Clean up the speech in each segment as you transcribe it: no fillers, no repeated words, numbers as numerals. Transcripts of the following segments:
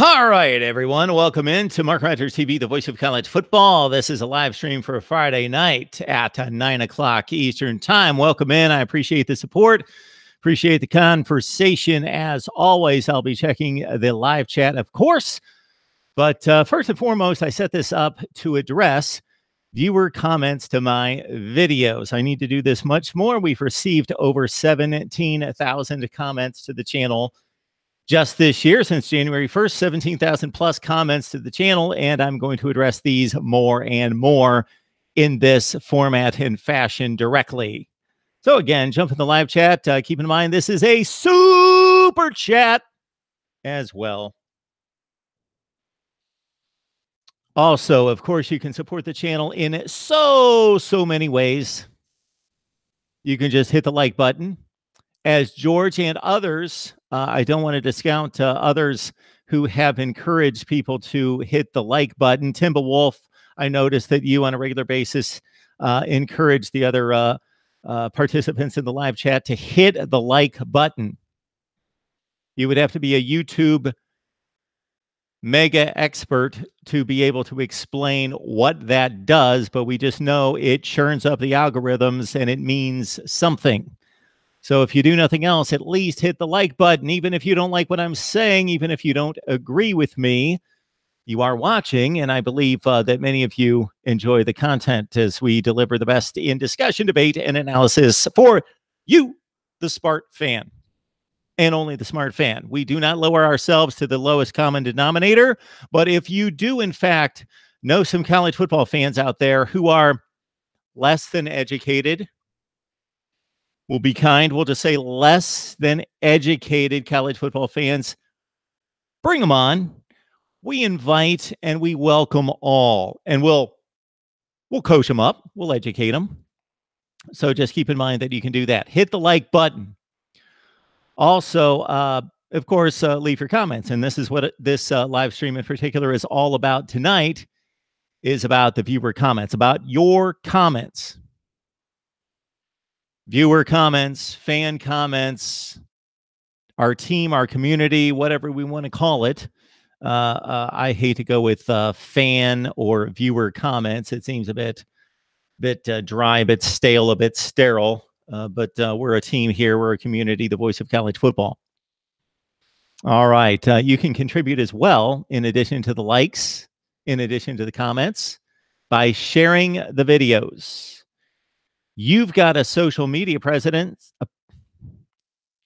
All right, everyone. Welcome in to MarkRogersTV, the voice of college football. This is a live stream for a Friday night at 9 o'clock Eastern time. Welcome in. I appreciate the support. Appreciate the conversation. As always, I'll be checking the live chat, of course. But first and foremost, I set this up to address viewer comments to my videos. I need to do this much more. We've received over 17,000 comments to the channel just this year, since January 1st, 17,000 plus comments to the channel, and I'm going to address these more and more in this format and fashion directly. So again, jump in the live chat. Keep in mind, this is a super chat as well. Also, of course, you can support the channel in so many ways. You can just hit the like button. As George and others, I don't want to discount others who have encouraged people to hit the like button. Timberwolf, I noticed that you on a regular basis encourage the other participants in the live chat to hit the like button. You would have to be a YouTube mega expert to be able to explain what that does, but we just know it churns up the algorithms and it means something. So if you do nothing else, at least hit the like button, even if you don't like what I'm saying, even if you don't agree with me. You are watching, and I believe that many of you enjoy the content as we deliver the best in discussion, debate, and analysis for you, the smart fan, and only the smart fan. We do not lower ourselves to the lowest common denominator, but if you do, in fact, know some college football fans out there who are less than educated, we'll be kind. We'll just say less than educated college football fans. Bring them on. We invite and we welcome all, and we'll coach them up. We'll educate them. So just keep in mind that you can do that. Hit the like button. Also, of course, leave your comments. And this is what this live stream in particular is all about tonight, is about the viewer comments, about your comments. Viewer comments, fan comments, our team, our community, whatever we want to call it. I hate to go with fan or viewer comments. It seems a bit dry, a bit stale, a bit sterile. But we're a team here. We're a community, the voice of college football. All right. You can contribute as well, in addition to the likes, in addition to the comments, by sharing the videos. You've got a social media presence.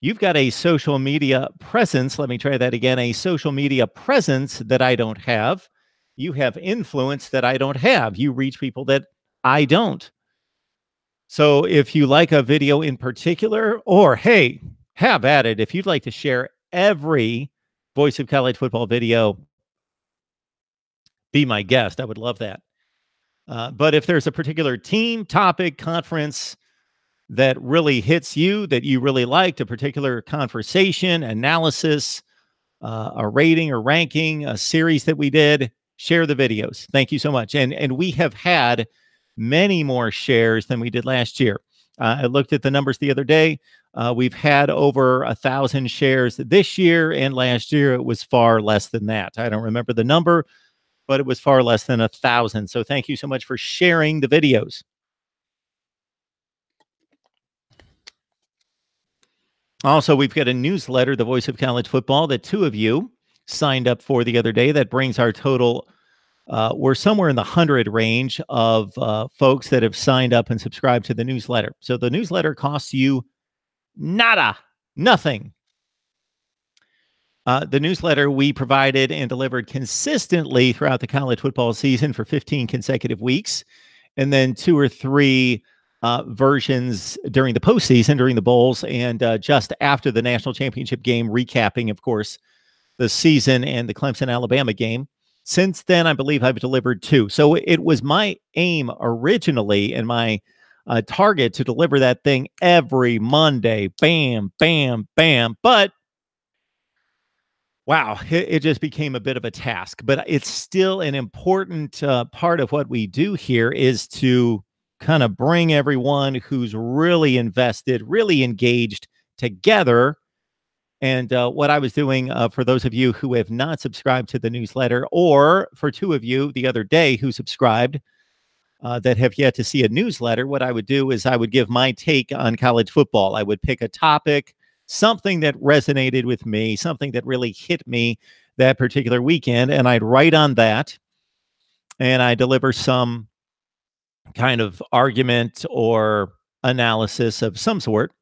You've got a social media presence. Let me try that again. A social media presence that I don't have. You have influence that I don't have. You reach people that I don't. So if you like a video in particular, or hey, have at it. If you'd like to share every Voice of College Football video, be my guest. I would love that. But if there's a particular team, topic, conference that really hits you, that you really liked, a particular conversation, analysis, a rating or ranking, a series that we did, share the videos. Thank you so much. And we have had many more shares than we did last year. I looked at the numbers the other day. We've had over 1,000 shares this year, and last year it was far less than that. I don't remember the number, but it was far less than 1,000. So thank you so much for sharing the videos. Also, we've got a newsletter, The Voice of College Football, that 2 of you signed up for the other day. That brings our total. We're somewhere in the 100 range of folks that have signed up and subscribed to the newsletter. So the newsletter costs you nothing. The newsletter we provided and delivered consistently throughout the college football season for 15 consecutive weeks, and then 2 or 3 versions during the postseason, during the bowls, and just after the national championship game, recapping, of course, the season and the Clemson-Alabama game. Since then, I believe I've delivered 2. So it was my aim originally and my target to deliver that thing every Monday. Bam, bam, bam. But wow, it just became a bit of a task. But it's still an important part of what we do here, is to kind of bring everyone who's really invested, really engaged together And what I was doing, for those of you who have not subscribed to the newsletter, or for two of you the other day who subscribed that have yet to see a newsletter, what I would do is I would give my take on college football. I would pick a topic, something that resonated with me, something that really hit me that particular weekend, and I'd write on that, and I deliver some kind of argument or analysis of some sort.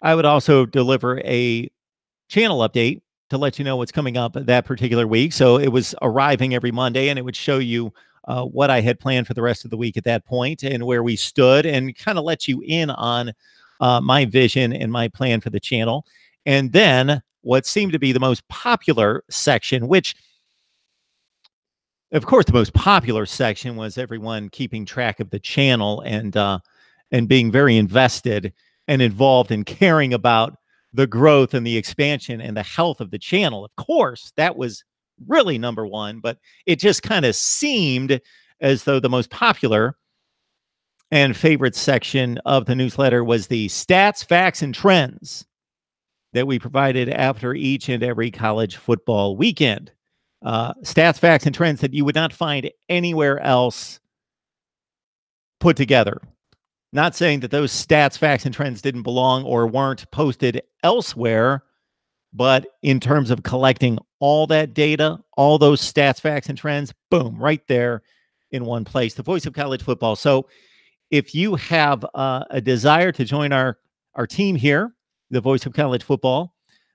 I would also deliver a channel update to let you know what's coming up that particular week. So it was arriving every Monday, and it would show you what I had planned for the rest of the week at that point and where we stood, and kind of let you in on my vision and my plan for the channel. And then what seemed to be the most popular section, which of course the most popular section was everyone keeping track of the channel and being very invested and involved in caring about the growth and the expansion and the health of the channel. Of course, that was really number one, but it just kind of seemed as though the most popular and favorite section of the newsletter was the stats, facts, and trends that we provided after each and every college football weekend. Stats, facts, and trends that you would not find anywhere else put together. Not saying that those stats, facts, and trends didn't belong or weren't posted elsewhere, but in terms of collecting all that data, all those stats, facts, and trends, boom, right there in one place, the voice of college football. So if you have a desire to join our team here, the voice of college football,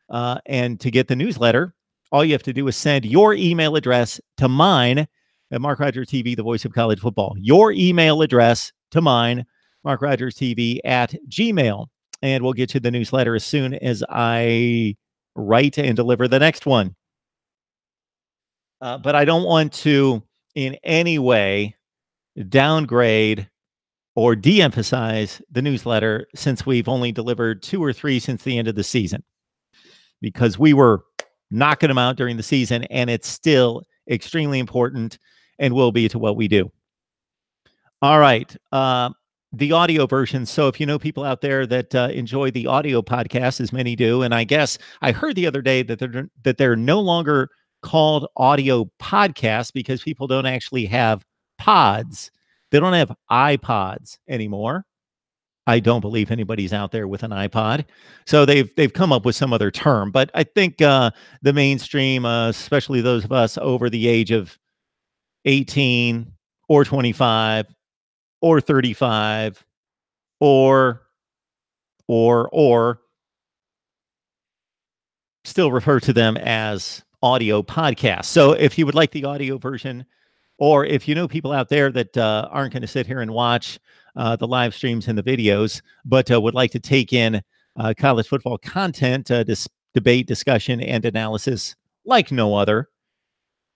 and to get the newsletter, all you have to do is send your email address to mine at MarkRogersTV, the voice of college football. Your email address to mine, MarkRogersTV at Gmail. And we'll get you the newsletter as soon as I write and deliver the next one. But I don't want to in any way downgrade or de-emphasize the newsletter, since we've only delivered 2 or 3 since the end of the season, because we were knocking them out during the season, and it's still extremely important and will be to what we do. All right. The audio version. So if you know people out there that enjoy the audio podcast, as many do, and I guess I heard the other day that they're no longer called audio podcasts because people don't actually have pods. They don't have iPods anymore. I don't believe anybody's out there with an iPod. So they've come up with some other term. But I think the mainstream, especially those of us over the age of 18 or 25 or 35 or still refer to them as audio podcasts. So if you would like the audio version, or if you know people out there that aren't going to sit here and watch the live streams and the videos, but would like to take in college football content, debate, discussion, and analysis like no other,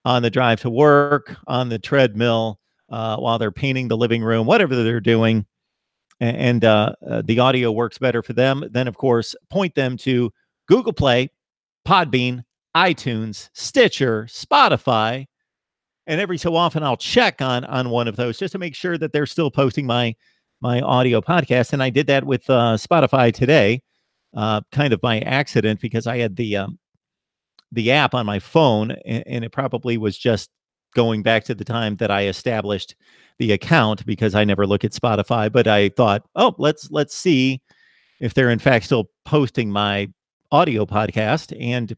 on the drive to work, on the treadmill, while they're painting the living room, whatever they're doing, and the audio works better for them, then of course point them to Google Play, Podbean, iTunes, Stitcher, Spotify. And every so often I'll check on one of those just to make sure that they're still posting my audio podcast. And I did that with Spotify today, kind of by accident, because I had the app on my phone, and it probably was just going back to the time that I established the account, because I never look at Spotify. But I thought, oh, let's see if they're in fact still posting my audio podcast. And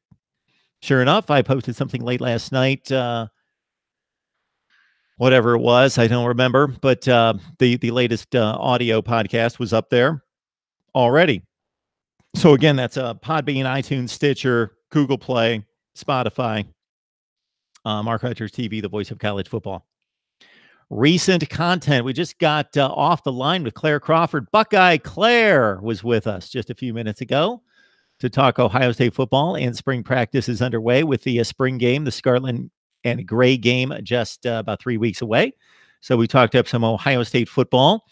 sure enough, I posted something late last night. Whatever it was, I don't remember, but the latest audio podcast was up there already. So again, that's Podbean, iTunes, Stitcher, Google Play, Spotify, Mark Rogers TV, the voice of college football. Recent content. We just got off the line with Claire Crawford. Buckeye Claire was with us just a few minutes ago to talk Ohio State football, and spring practice is underway with the spring game, the Scarlet and Gray game, just about 3 weeks away. So we talked up some Ohio State football.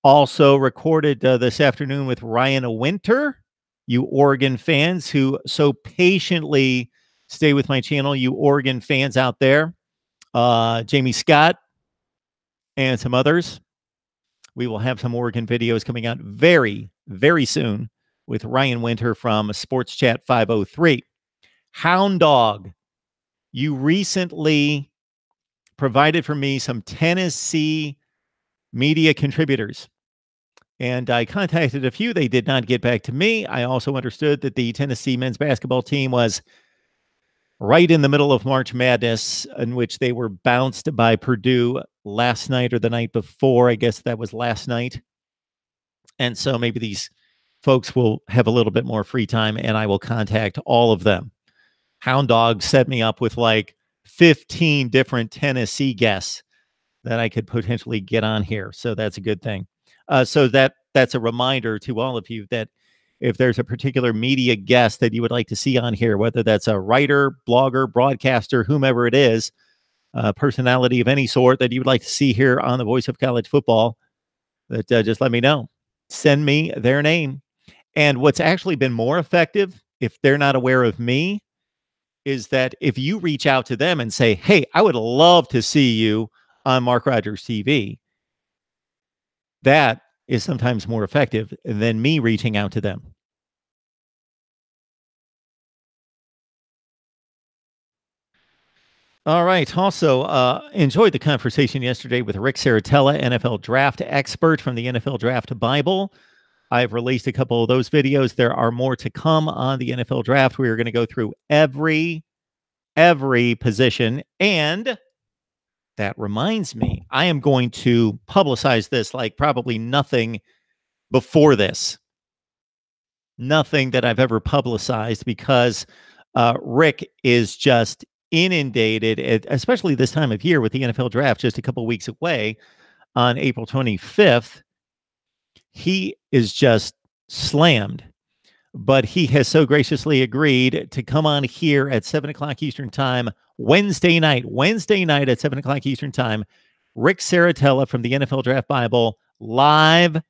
Also recorded this afternoon with Ryan Winter, you Oregon fans who so patiently stay with my channel, you Oregon fans out there, Jamie Scott, and some others. We will have some Oregon videos coming out very, very soon with Ryan Winter from Sports Chat 503. Hound Dog, you recently provided for me some Tennessee media contributors, and I contacted a few. They did not get back to me. I also understood that the Tennessee men's basketball team was right in the middle of March Madness, in which they were bounced by Purdue last night or the night before. I guess that was last night. And so maybe these folks will have a little bit more free time, and I will contact all of them. Hound Dog set me up with like 15 different Tennessee guests that I could potentially get on here. So that's a good thing. So that's a reminder to all of you that if there's a particular media guest that you would like to see on here, whether that's a writer, blogger, broadcaster, whomever it is, personality of any sort that you would like to see here on the Voice of College Football, that just let me know. Send me their name. And what's actually been more effective, if they're not aware of me, is that if you reach out to them and say, hey, I would love to see you on Mark Rogers TV, that is sometimes more effective than me reaching out to them. All right. Also, enjoyed the conversation yesterday with Rick Saratella, NFL draft expert from the NFL Draft Bible. I've released a couple of those videos. There are more to come on the NFL draft. We are going to go through every position. And that reminds me, I am going to publicize this like probably nothing before this. Nothing that I've ever publicized, because Rick is just inundated, especially this time of year with the NFL draft just a couple weeks away on April 25th. He is just slammed, but he has so graciously agreed to come on here at 7 o'clock Eastern time, Wednesday night at 7 o'clock Eastern time. Rick Saratella from the NFL Draft Bible, live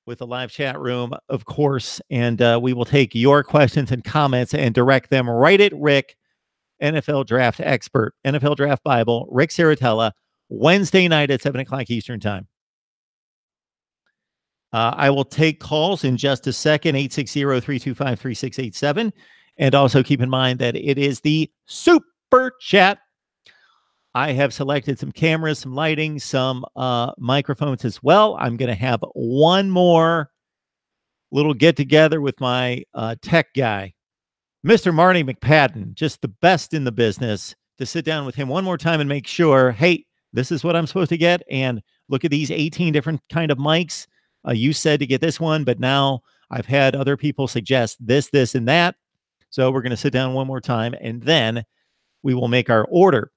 with a live chat room, of course. And we will take your questions and comments and direct them right at Rick, NFL draft expert, NFL Draft Bible, Rick Saratella, Wednesday night at 7 o'clock Eastern time. I will take calls in just a second, 860-325-3687. And also keep in mind that it is the Super Chat. I have selected some cameras, some lighting, some microphones as well. I'm going to have one more little get together with my tech guy, Mr. Marty McPadden, just the best in the business, to sit down with him one more time and make sure, hey, this is what I'm supposed to get. And look at these 18 different kind of mics. You said to get this one, but now I've had other people suggest this, and that. So we're going to sit down one more time, and then we will make our order.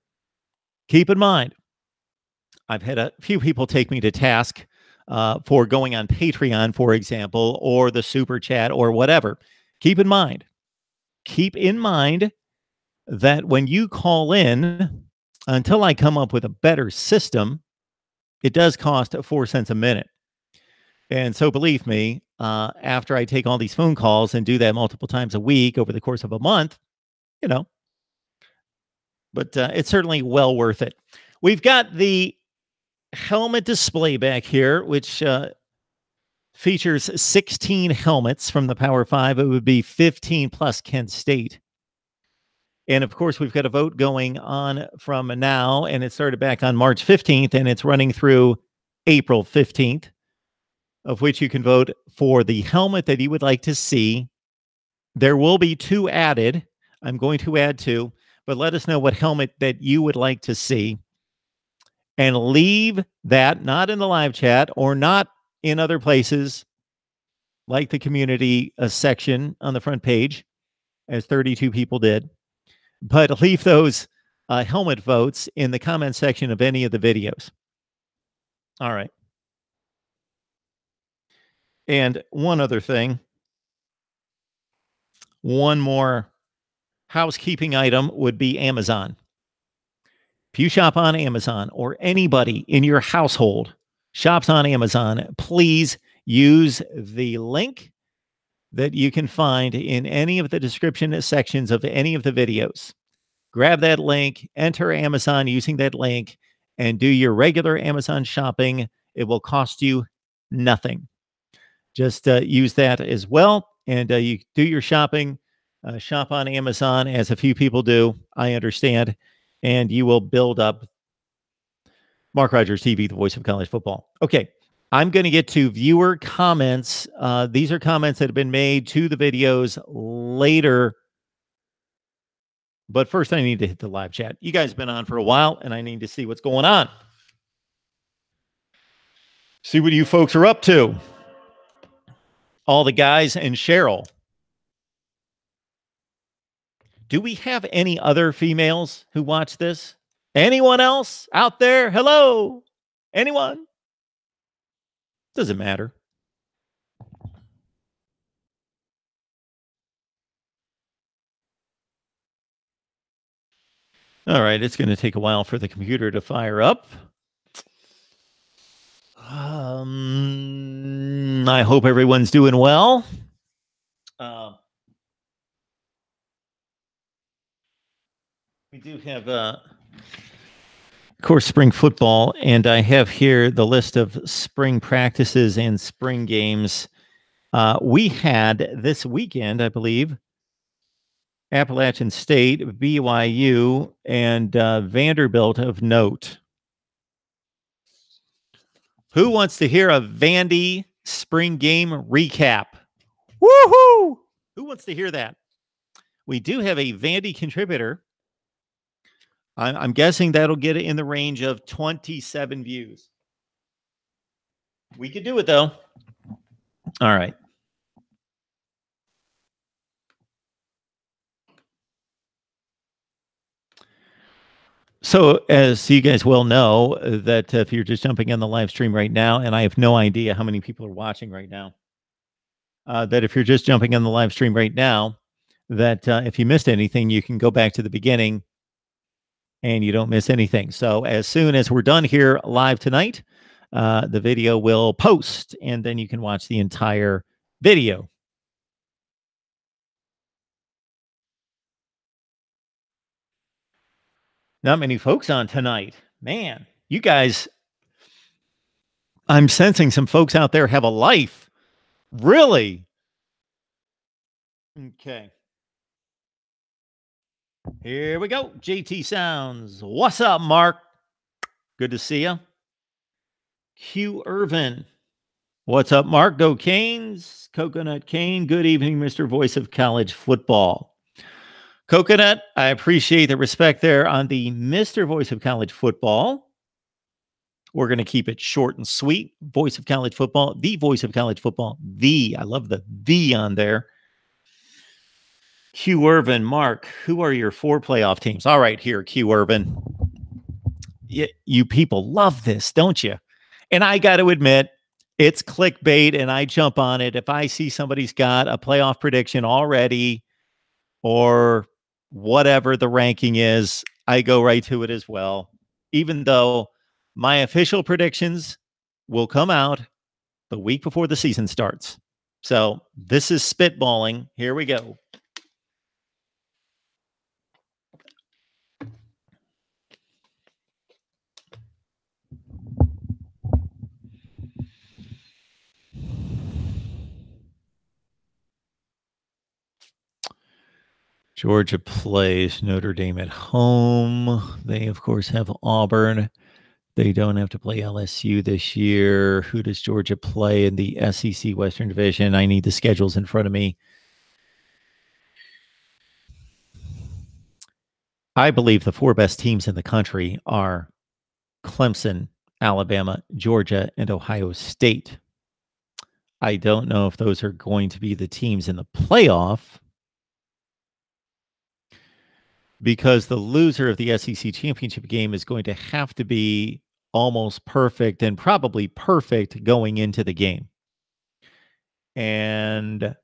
Keep in mind, I've had a few people take me to task for going on Patreon, for example, or the Super Chat or whatever. Keep in mind that when you call in, until I come up with a better system, it does cost 4 cents a minute. And so believe me, after I take all these phone calls and do that multiple times a week over the course of a month, but it's certainly well worth it. We've got the helmet display back here, which features 16 helmets from the Power 5. It would be 15 plus Kent State. And of course, we've got a vote going on from now, and it started back on March 15th, and it's running through April 15th, of which you can vote for the helmet that you would like to see. There will be 2 added. I'm going to add 2, but let us know what helmet that you would like to see. And leave that not in the live chat or not in other places like the community section on the front page, as 32 people did, but leave those helmet votes in the comment section of any of the videos. All right. And one other thing, one more housekeeping item would be Amazon. If you shop on Amazon, or anybody in your household shops on Amazon, please use the link that you can find in any of the description sections of any of the videos. Grab that link, enter Amazon using that link, and do your regular Amazon shopping. It will cost you nothing. just use that as well. And you do your shopping, shop on Amazon, as a few people do, I understand, and you will build up Mark Rogers TV, the voice of college football. Okay, I'm going to get to viewer comments. These are comments that have been made to the videos later. But first, I need to hit the live chat. You guys have been on for a while, and I need to see what's going on. See what you folks are up to. All the guys and Cheryl. Do we have any other females who watch this? Anyone else out there? Hello? Anyone? Doesn't matter. All right, it's going to take a while for the computer to fire up. I hope everyone's doing well. We do have, of course, spring football, and I have here the list of spring practices and spring games. We had this weekend, I believe, Appalachian State, BYU, and Vanderbilt of note. Who wants to hear a Vandy spring game recap? Woohoo! Who wants to hear that? We do have a Vandy contributor. I'm guessing that'll get it in the range of 27 views. We could do it, though. All right. So, as you guys well know, that if you're just jumping on the live stream right now, and I have no idea how many people are watching right now, that if you're just jumping on the live stream right now, that if you missed anything, you can go back to the beginning and you don't miss anything. So as soon as we're done here live tonight, the video will post, and then you can watch the entire video. Not many folks on tonight. Man, you guys, I'm sensing some folks out there have a life. Really? Okay. Here we go. JT Sounds. What's up, Mark? Good to see you. Q Irvin. What's up, Mark? Go Canes. Coconut Cane. Good evening, Mr. Voice of College Football. Coconut, I appreciate the respect there on the Mr. Voice of College Football. We're going to keep it short and sweet. Voice of College Football. The Voice of College Football. The. I love the "the" on there. Q Irvin, Mark, who are your 4 playoff teams? All right, here, Q Irvin. You people love this, don't you? And I got to admit, it's clickbait, and I jump on it. If I see somebody's got a playoff prediction already, or whatever the ranking is, I go right to it as well, even though my official predictions will come out the week before the season starts. So this is spitballing. Here we go. Georgia plays Notre Dame at home. They, of course, have Auburn. They don't have to play LSU this year. Who does Georgia play in the SEC Western Division? I need the schedules in front of me. I believe the 4 best teams in the country are Clemson, Alabama, Georgia, and Ohio State. I don't know if those are going to be the teams in the playoff, because the loser of the SEC championship game is going to have to be almost perfect, and probably perfect going into the game. And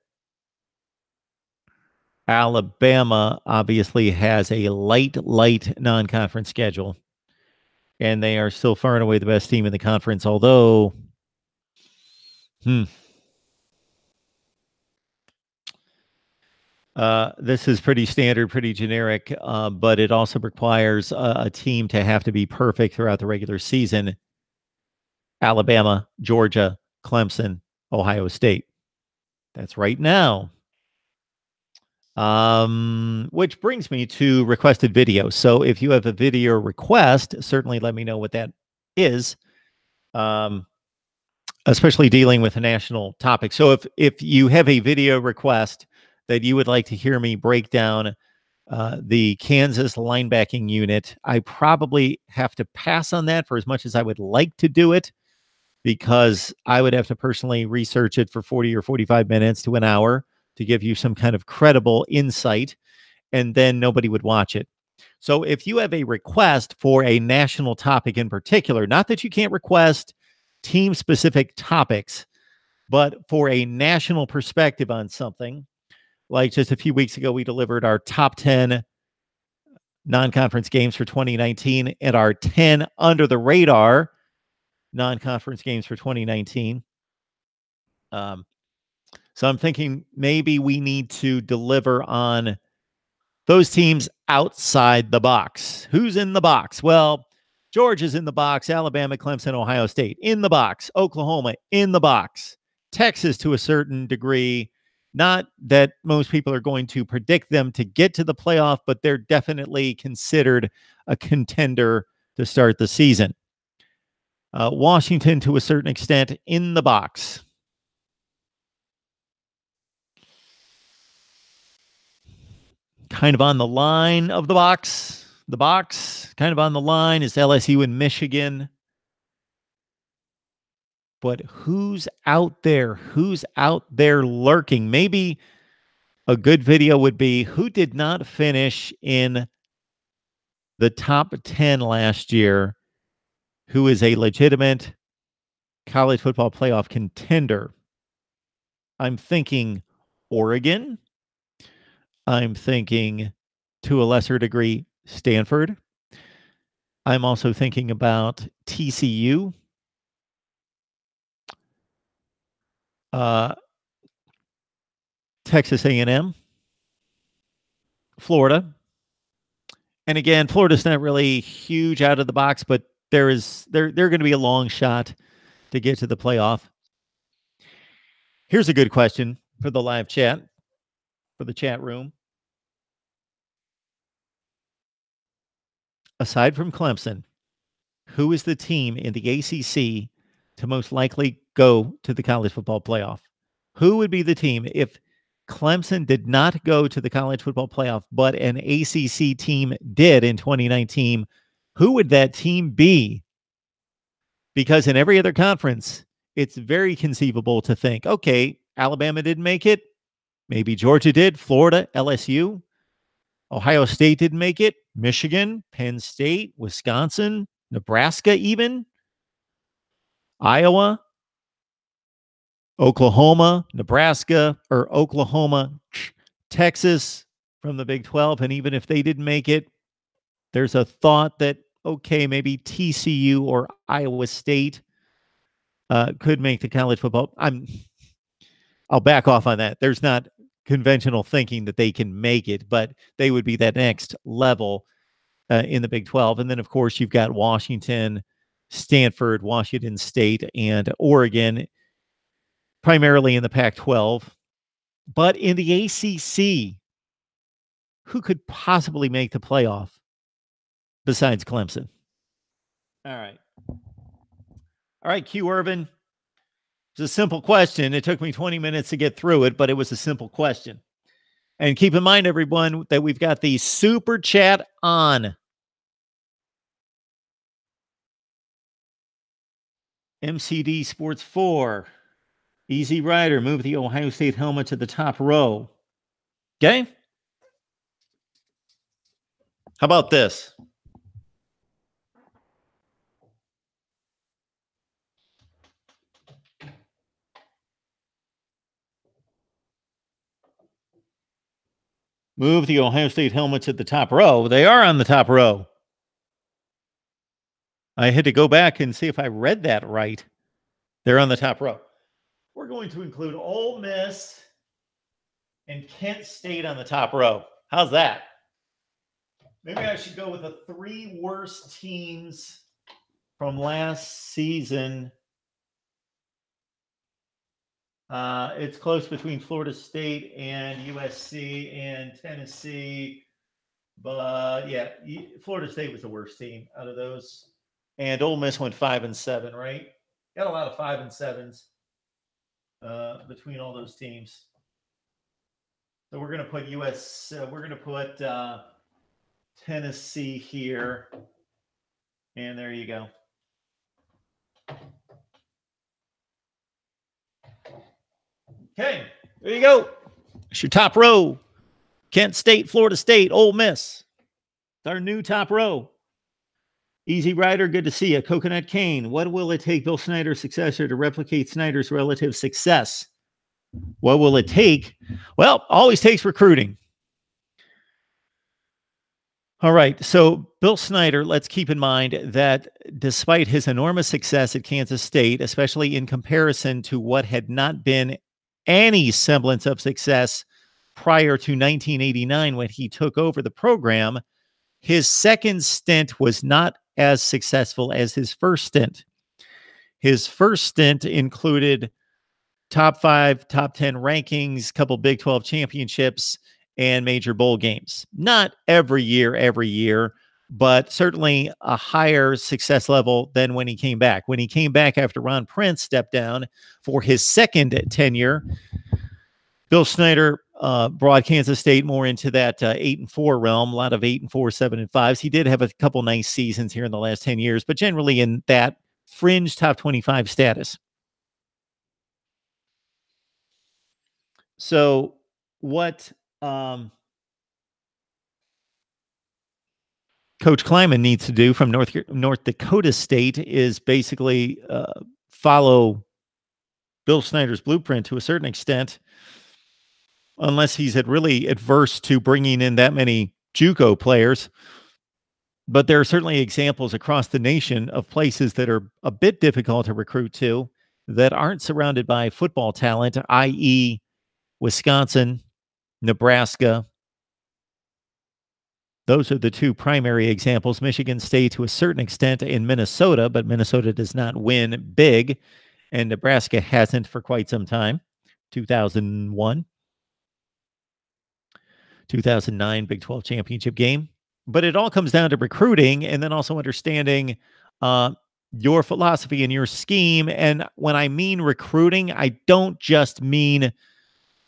Alabama obviously has a light non-conference schedule, and they are still far and away the best team in the conference, although this is pretty standard, pretty generic, but it also requires a team to have to be perfect throughout the regular season. Alabama, Georgia, Clemson, Ohio State. That's right now. Which brings me to requested videos. So if you have a video request, certainly let me know what that is. Especially dealing with a national topic. So if you have a video request that you would like to hear me break down the Kansas linebacking unit, I probably have to pass on that for as much as I would like to do it, because I would have to personally research it for 40 or 45 minutes to an hour to give you some kind of credible insight, and then nobody would watch it. So if you have a request for a national topic in particular, not that you can't request team specific topics, but for a national perspective on something, like just a few weeks ago, we delivered our top 10 non-conference games for 2019 and our 10 under the radar non-conference games for 2019. So I'm thinking maybe we need to deliver on those teams outside the box. Who's in the box? Well, Georgia's in the box, Alabama, Clemson, Ohio State in the box, Oklahoma in the box, Texas to a certain degree. Not that most people are going to predict them to get to the playoff, but they're definitely considered a contender to start the season. Washington to a certain extent in the box. Kind of on the line of the box. The box kind of on the line is LSU and Michigan. But who's out there? Who's out there lurking? Maybe a good video would be who did not finish in the top 10 last year, who is a legitimate college football playoff contender. I'm thinking Oregon. I'm thinking, to a lesser degree, Stanford. I'm also thinking about TCU. Texas A&M, Florida. And again, Florida's not really huge out of the box, but they're going to be a long shot to get to the playoff. Here's a good question for the live chat, for the chat room. Aside from Clemson, who is the team in the ACC to most likely go to the college football playoff? Who would be the team if Clemson did not go to the college football playoff, but an ACC team did in 2019? Who would that team be? Because in every other conference, it's very conceivable to think, okay, Alabama didn't make it. Maybe Georgia did, Florida, LSU. Ohio State didn't make it. Michigan, Penn State, Wisconsin, Nebraska, even Iowa, Oklahoma, Nebraska, or Oklahoma, Texas from the Big 12. And even if they didn't make it, there's a thought that, okay, maybe TCU or Iowa State could make the college football. I'll back off on that. There's not conventional thinking that they can make it, but they would be that next level in the Big 12. And then, of course, you've got Washington, Stanford, Washington State, and Oregon, primarily in the Pac-12. But in the ACC, who could possibly make the playoff besides Clemson? All right. All right, Q Irvin. It's a simple question. It took me 20 minutes to get through it, but it was a simple question. And keep in mind, everyone, that we've got the super chat on. MCD Sports 4. Easy Rider, move the Ohio State helmet to the top row. Okay? How about this? Move the Ohio State helmet to the top row. They are on the top row. I had to go back and see if I read that right. They're on the top row. We're going to include Ole Miss and Kent State on the top row. How's that? Maybe I should go with the 3 worst teams from last season It's close between Florida State and USC and Tennessee. But yeah, Florida State was the worst team out of those. And Ole Miss went 5-7, right? Got a lot of 5-7s between all those teams. So we're going to put we're going to put Tennessee here. And there you go. Okay, there you go. It's your top row. Kent State, Florida State, Ole Miss. It's our new top row. Easy Rider, good to see you. Coconut Cane, what will it take Bill Snyder's successor to replicate Snyder's relative success? What will it take? Well, always takes recruiting. All right. So Bill Snyder, let's keep in mind that despite his enormous success at Kansas State, especially in comparison to what had not been any semblance of success prior to 1989 when he took over the program, his second stint was not as successful as his first stint. His first stint included top 5, top 10 rankings, couple Big 12 championships, and major bowl games. Not every year, but certainly a higher success level than when he came back. When he came back after Ron Prince stepped down for his second tenure, Bill Snyder brought Kansas State more into that 8-4 realm, a lot of 8-4, 7-5s. He did have a couple nice seasons here in the last 10 years, but generally in that fringe top 25 status. So what Coach Kleiman needs to do from North Dakota State is basically follow Bill Snyder's blueprint to a certain extent, unless he's really adverse to bringing in that many JUCO players. But there are certainly examples across the nation of places that are a bit difficult to recruit to that aren't surrounded by football talent, i.e., Wisconsin, Nebraska. Those are the two primary examples. Michigan State to a certain extent in Minnesota, but Minnesota does not win big, and Nebraska hasn't for quite some time. 2001, 2009 Big 12 championship game. But it all comes down to recruiting and then also understanding your philosophy and your scheme. And when I mean recruiting, I don't just mean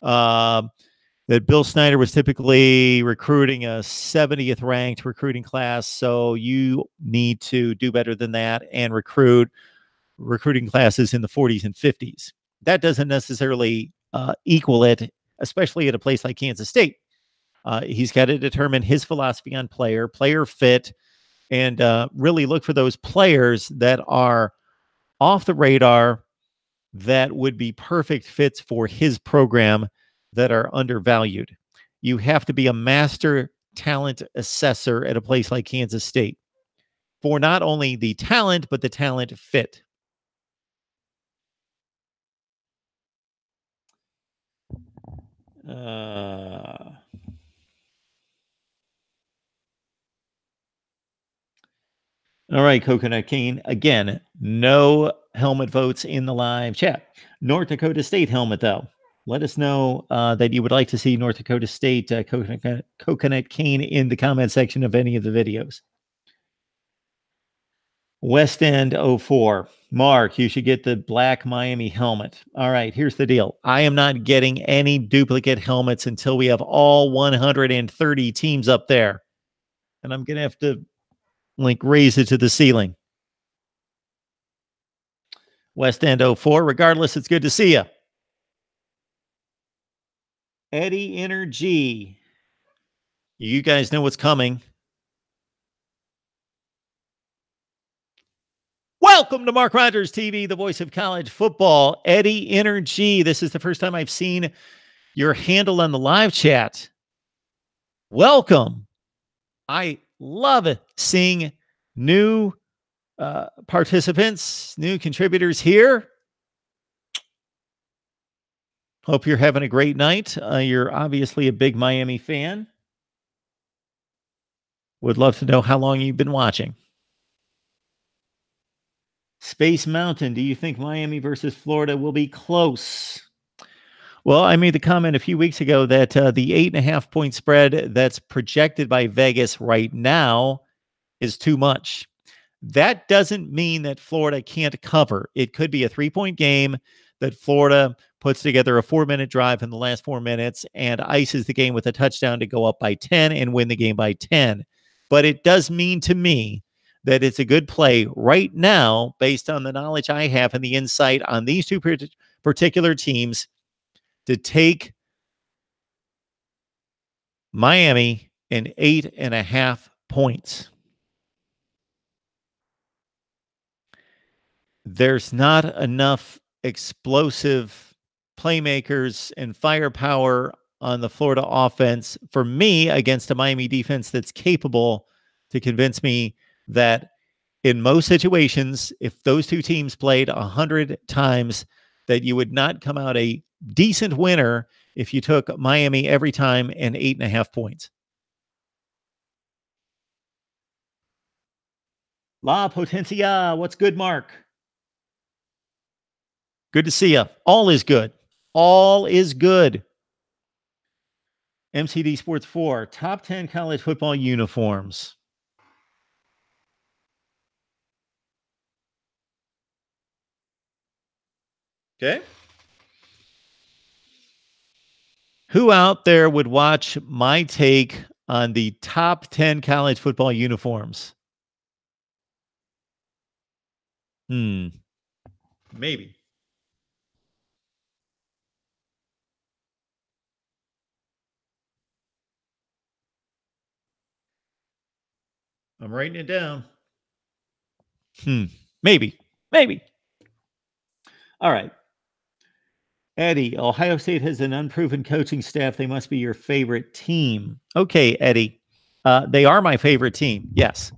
that Bill Snyder was typically recruiting a 70th ranked recruiting class. So you need to do better than that and recruiting classes in the 40s and 50s. That doesn't necessarily equal it, especially at a place like Kansas State. He's got to determine his philosophy on player fit, and really look for those players that are off the radar that would be perfect fits for his program that are undervalued. You have to be a master talent assessor at a place like Kansas State for not only the talent, but the talent fit. All right, Coconut Cane. Again, no helmet votes in the live chat. North Dakota State helmet, though. Let us know that you would like to see North Dakota State Coconut Cane in the comment section of any of the videos. West End 04. Mark, you should get the black Miami helmet. All right, here's the deal. I am not getting any duplicate helmets until we have all 130 teams up there. And I'm going to have to raise it to the ceiling. West End 04. Regardless, it's good to see you. Eddie Energy. You guys know what's coming. Welcome to MarkRogersTV, the voice of college football. Eddie Energy. This is the first time I've seen your handle on the live chat. Welcome. I love it seeing new participants, new contributors here. Hope you're having a great night. You're obviously a big Miami fan. Would love to know how long you've been watching. Space Mountain, do you think Miami versus Florida will be close? Well, I made the comment a few weeks ago that the 8.5 point spread that's projected by Vegas right now is too much. That doesn't mean that Florida can't cover. It could be a 3 point game that Florida puts together a 4 minute drive in the last 4 minutes and ices the game with a touchdown to go up by 10 and win the game by 10. But it does mean to me that it's a good play right now based on the knowledge I have and the insight on these two particular teams to take Miami in 8.5 points. There's not enough explosive playmakers and firepower on the Florida offense for me against a Miami defense that's capable to convince me that in most situations, if those two teams played 100 times, that you would not come out a decent winner if you took Miami every time and 8.5 points. La Potencia, what's good, Mark? Good to see you. All is good. All is good. MCD Sports 4, top 10 college football uniforms. Okay. Who out there would watch my take on the top 10 college football uniforms? Maybe. I'm writing it down. Maybe. Maybe. All right. Eddie, Ohio State has an unproven coaching staff. They must be your favorite team. Okay, Eddie. They are my favorite team. Yes.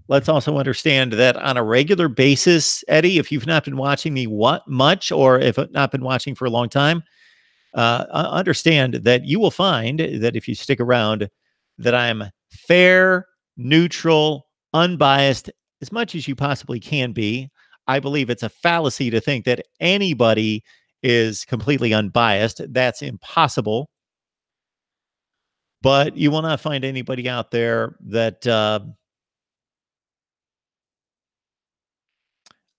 Let's also understand that on a regular basis, Eddie, if you've not been watching me much, or if not been watching for a long time, understand that you will find that if you stick around, that I'm fair, neutral, unbiased, as much as you possibly can be. I believe it's a fallacy to think that anybody is completely unbiased. That's impossible. But you will not find anybody out there that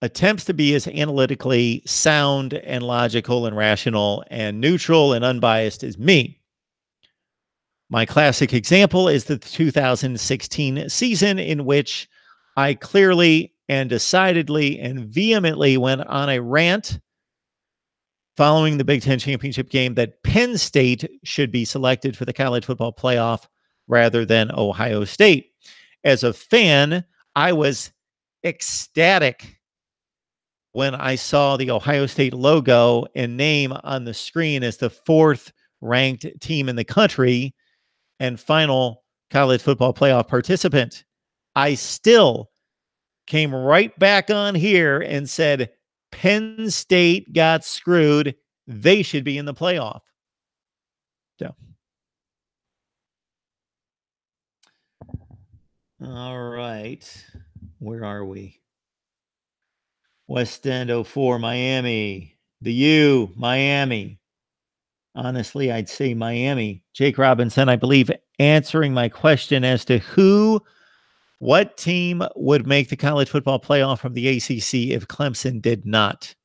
attempts to be as analytically sound and logical and rational and neutral and unbiased as me. My classic example is the 2016 season, in which I clearly and decidedly and vehemently went on a rant following the Big Ten championship game that Penn State should be selected for the college football playoff rather than Ohio State. As a fan, I was ecstatic when I saw the Ohio State logo and name on the screen as the fourth ranked team in the country and final college football playoff participant. I still came right back on here and said, Penn State got screwed. They should be in the playoff. So. All right. Where are we? West End 04, Miami. The U, Miami. Honestly, I'd say Miami. Jake Robinson, I believe, answering my question as to what team would make the college football playoff from the ACC if Clemson did not.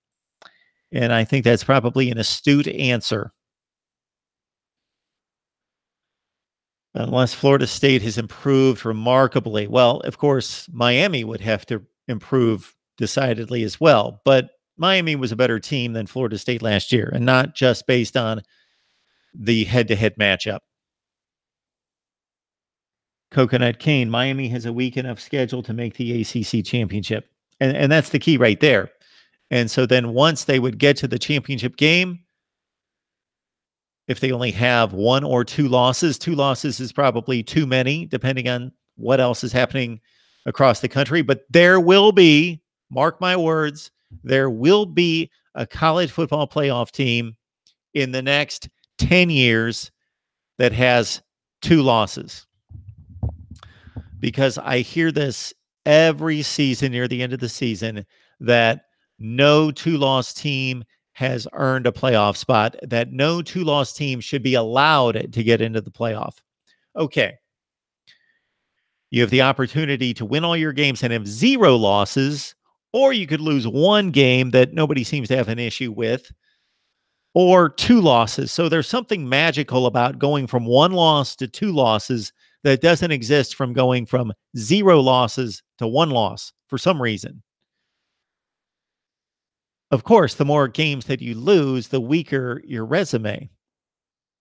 And I think that's probably an astute answer. Unless Florida State has improved remarkably. Well, of course, Miami would have to improve decidedly as well. But Miami was a better team than Florida State last year, and not just based on the head-to-head matchup. Coconut Cane, Miami has a weak enough schedule to make the ACC championship. And that's the key right there. And so then once they would get to the championship game, if they only have one or two losses is probably too many, depending on what else is happening across the country. But there will be, mark my words, there will be a college football playoff team in the next 10 years that has two losses. Because I hear this every season near the end of the season that no two-loss team has earned a playoff spot, that no two-loss team should be allowed to get into the playoff. Okay. You have the opportunity to win all your games and have 0 losses, or you could lose 1 game that nobody seems to have an issue with, or 2 losses. So there's something magical about going from 1 loss to 2 losses that doesn't exist from going from 0 losses to 1 loss for some reason. Of course, the more games that you lose, the weaker your resume,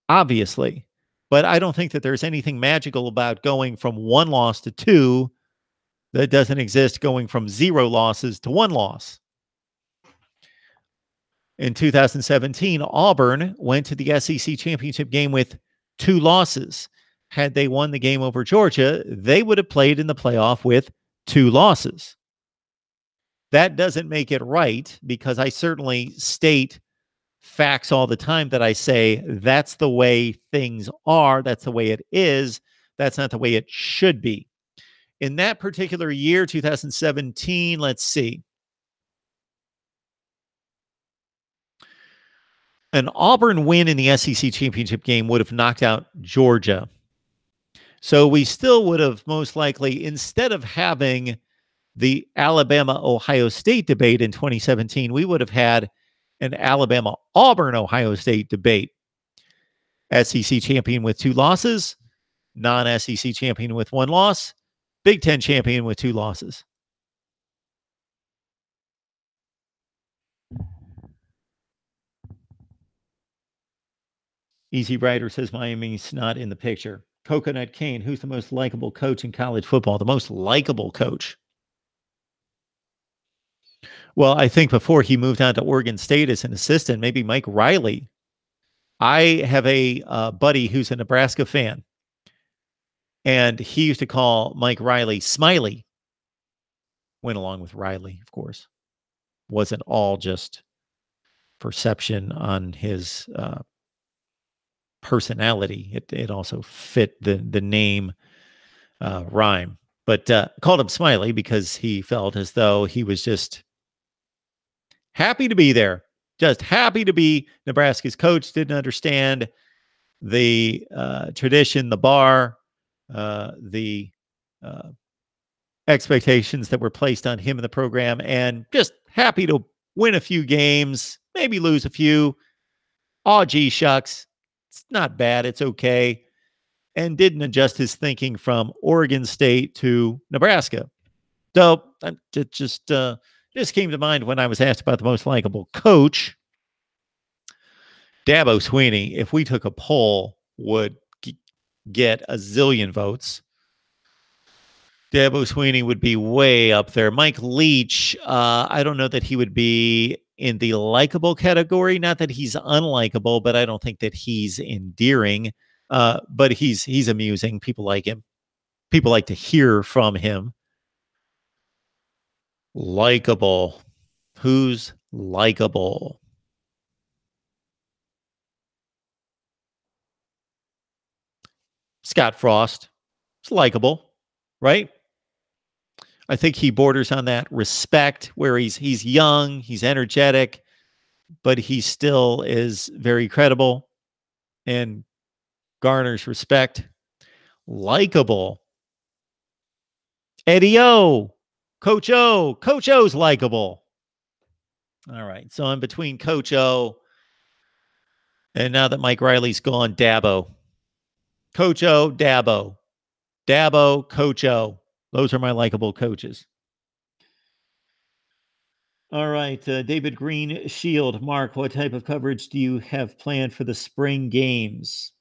obviously. But I don't think that there's anything magical about going from 1 loss to 2 that doesn't exist going from 0 losses to 1 loss. In 2017, Auburn went to the SEC championship game with 2 losses. Had they won the game over Georgia, they would have played in the playoff with 2 losses. That doesn't make it right, because I certainly state facts all the time that I say that's the way things are, that's the way it is, that's not the way it should be. In that particular year, 2017, let's see. An Auburn win in the SEC championship game would have knocked out Georgia. So we still would have most likely, instead of having the Alabama-Ohio State debate in 2017, we would have had an Alabama-Auburn-Ohio State debate. SEC champion with 2 losses, non-SEC champion with 1 loss, Big Ten champion with 2 losses. Easy Rider says Miami's not in the picture. Coconut Kane, who's the most likable coach in college football? The most likable coach? Well, I think before he moved on to Oregon State as an assistant, maybe Mike Riley. I have a buddy who's a Nebraska fan, and he used to call Mike Riley Smiley. Went along with Riley, of course. Wasn't all just perception on his personality. It also fit the name rhyme. But called him Smiley because he felt as though he was just happy to be there. Just happy to be Nebraska's coach. Didn't understand the tradition, the bar, the expectations that were placed on him in the program, and just happy to win a few games, maybe lose a few. Oh, gee, shucks. It's not bad. It's okay. And didn't adjust his thinking from Oregon State to Nebraska. So it just came to mind when I was asked about the most likable coach. Dabo Swinney, if we took a poll, would get a zillion votes. Dabo Swinney would be way up there. Mike Leach, I don't know that he would be in the likable category. Not that he's unlikable, but I don't think that he's endearing. But he's amusing. People like him. People like to hear from him. Likable. Who's likable? Scott Frost. It's likable, right? I think he borders on that respect, where he's young, he's energetic, but he still is very credible and garners respect. Likable. Eddie O. Coach O. Coach O's likable. All right. So I'm between Coach O and, now that Mike Riley's gone, Dabo. Coach O, Dabo. Dabo, Coach O. Those are my likable coaches. All right. David Green Shield. Mark, what type of coverage do you have planned for the spring games?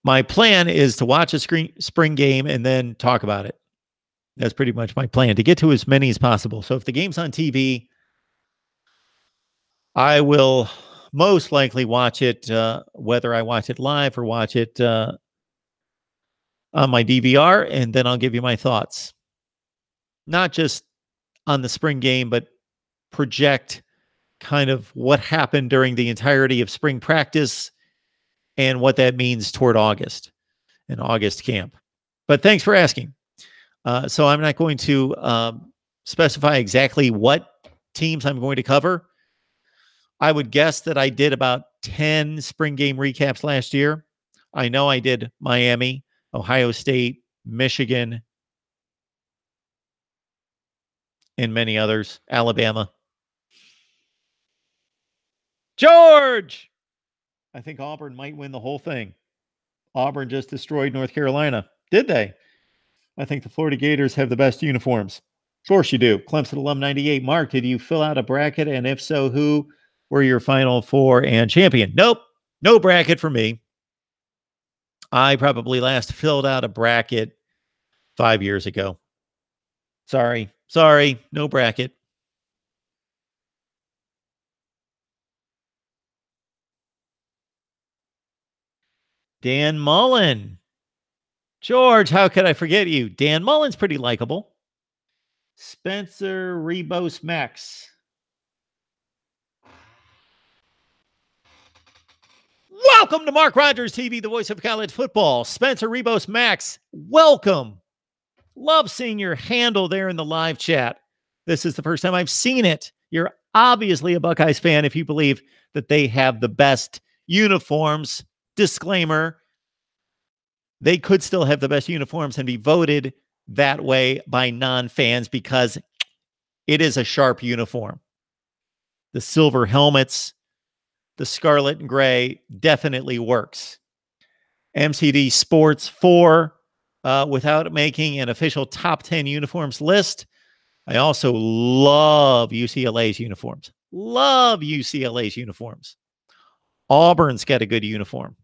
My plan is to watch a spring game and then talk about it. That's pretty much my plan, to get to as many as possible. So if the game's on TV, I will most likely watch it, whether I watch it live or watch it on my DVR, and then I'll give you my thoughts. Not just on the spring game, but project kind of what happened during the entirety of spring practice and what that means toward August and August camp. But thanks for asking. So I'm not going to specify exactly what teams I'm going to cover. I would guess that I did about 10 spring game recaps last year. I know I did Miami, Ohio State, Michigan, and many others, Alabama. George! I think Auburn might win the whole thing. Auburn just destroyed North Carolina. Did they? I think the Florida Gators have the best uniforms. Of course you do. Clemson Alum 98. Mark, did you fill out a bracket? And if so, who were your Final Four and champion? Nope. No bracket for me. I probably last filled out a bracket 5 years ago. Sorry. No bracket. Dan Mullen. George, how could I forget you? Dan Mullen's pretty likable. Spencer Rebos Max. Welcome to Mark Rogers TV, the voice of college football. Spencer Rebos Max, welcome. Love seeing your handle there in the live chat. This is the first time I've seen it. You're obviously a Buckeyes fan if you believe that they have the best uniforms. Disclaimer, they could still have the best uniforms and be voted that way by non-fans because it is a sharp uniform. The silver helmets, the scarlet and gray definitely works. MCD Sports 4, without making an official top 10 uniforms list. I also love UCLA's uniforms. Love UCLA's uniforms. Auburn's got a good uniform.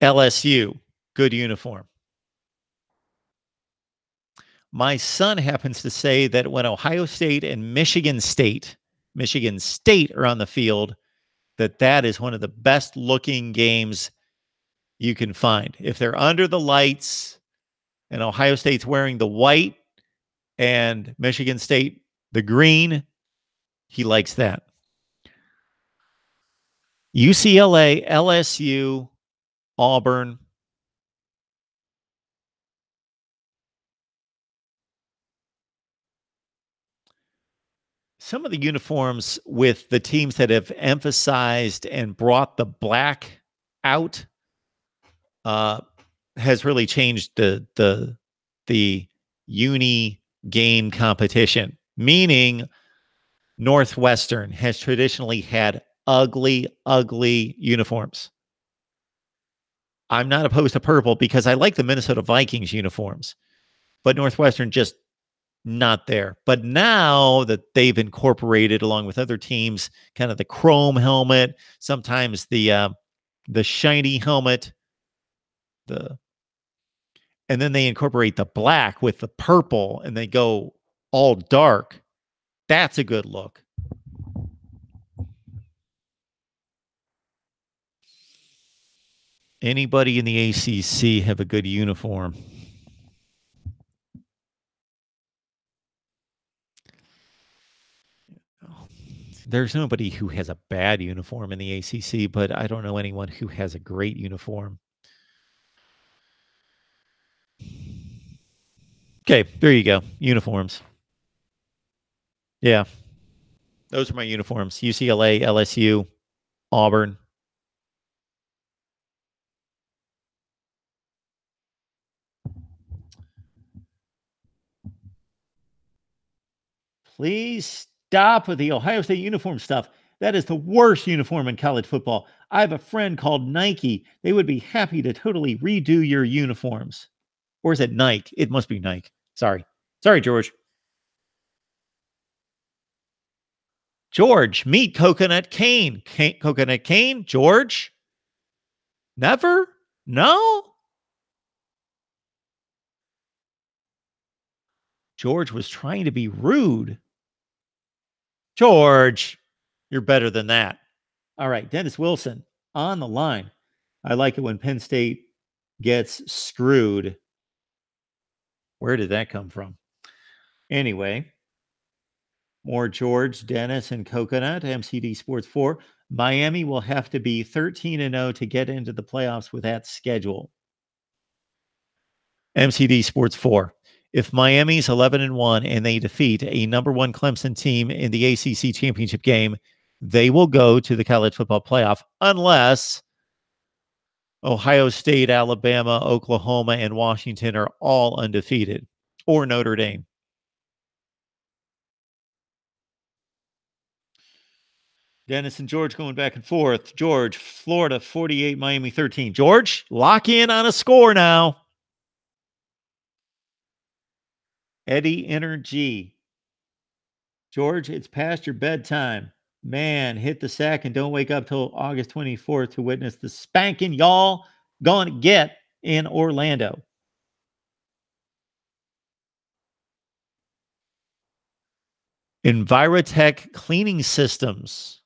LSU, good uniform. My son happens to say that when Ohio State and Michigan State are on the field, that is one of the best looking games you can find. If they're under the lights and Ohio State's wearing the white and Michigan State the green, he likes that. UCLA, LSU, Auburn. Some of the uniforms with the teams that have emphasized and brought the black out has really changed the uni game competition. Meaning, Northwestern has traditionally had ugly uniforms. I'm not opposed to purple because I like the Minnesota Vikings uniforms, but Northwestern just not there. But now that they've incorporated, along with other teams, kind of the chrome helmet, sometimes the shiny helmet, and then they incorporate the black with the purple, and they go all dark. That's a good look. Anybody in the ACC have a good uniform? There's nobody who has a bad uniform in the ACC, but I don't know anyone who has a great uniform. Okay, there you go. Uniforms. Yeah. Those are my uniforms. UCLA, LSU, Auburn. Please stop with the Ohio State uniform stuff. That is the worst uniform in college football. I have a friend called Nike. They would be happy to totally redo your uniforms. Or is it Nike? It must be Nike. Sorry, George. George, meet Coconut Cane. Coconut Cane? George? Never? No? George was trying to be rude. George, you're better than that. All right, Dennis Wilson on the line. I like it when Penn State gets screwed. Where did that come from? Anyway, more George, Dennis, and Coconut, MCD Sports 4. Miami will have to be 13-0 to get into the playoffs with that schedule. MCD Sports 4. If Miami's 11-1 and they defeat a number one Clemson team in the ACC championship game, they will go to the college football playoff unless Ohio State, Alabama, Oklahoma, and Washington are all undefeated, or Notre Dame. Dennis and George going back and forth. George, Florida 48, Miami 13. George, lock in on a score now. Eddie, enter G. George, it's past your bedtime. Man, hit the sack and don't wake up till August 24th to witness the spanking y'all gonna get in Orlando. Envirotech Cleaning Systems.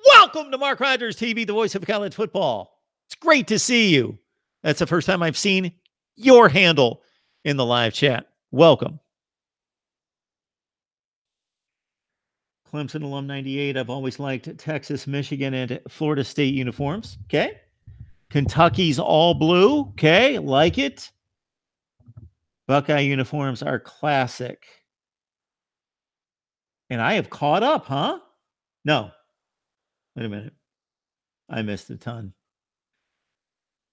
Welcome to Mark Rogers TV, the voice of college football. It's great to see you. That's the first time I've seen your handle in the live chat. Welcome. Clemson alum 98. I've always liked Texas, Michigan, and Florida State uniforms. Okay. Kentucky's all blue. Okay. Like it. Buckeye uniforms are classic. And I have caught up, huh? No. Wait a minute. I missed a ton.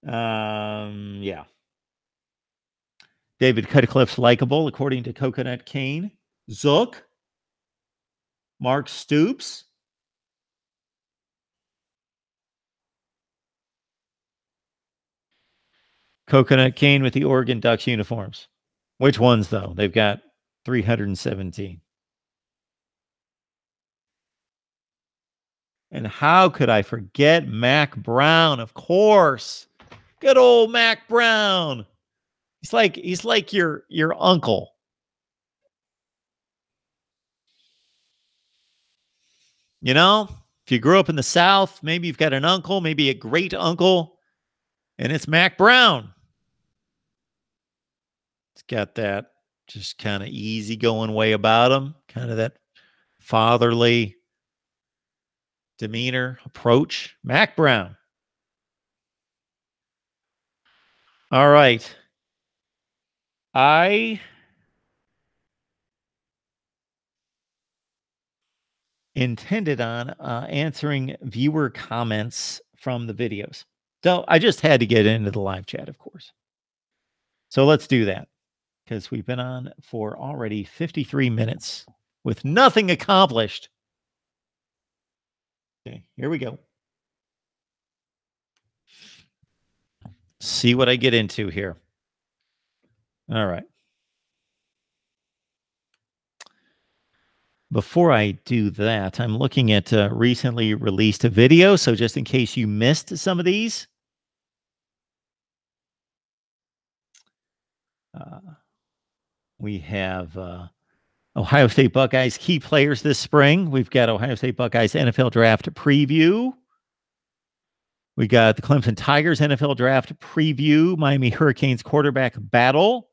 Yeah. David Cutcliffe's Likable, according to Coconut Cane. Zook. Mark Stoops. Coconut Cane with the Oregon Ducks uniforms. Which ones, though? They've got 317. And how could I forget Mac Brown? Of course. Good old Mac Brown. He's like your uncle. You know, if you grew up in the South, maybe you've got an uncle, maybe a great uncle, and it's Mac Brown. It's got that just kind of easygoing way about him, kind of that fatherly demeanor, approach. Mac Brown. All right. I intended on answering viewer comments from the videos. So I just had to get into the live chat, of course. So let's do that because we've been on for already 53 minutes with nothing accomplished. Okay, here we go. See what I get into here. All right. Before I do that, I'm looking at recently released a video. So just in case you missed some of these, we have Ohio State Buckeyes key players this spring. We've got Ohio State Buckeyes NFL draft preview. We got the Clemson Tigers NFL draft preview, Miami Hurricanes quarterback battle,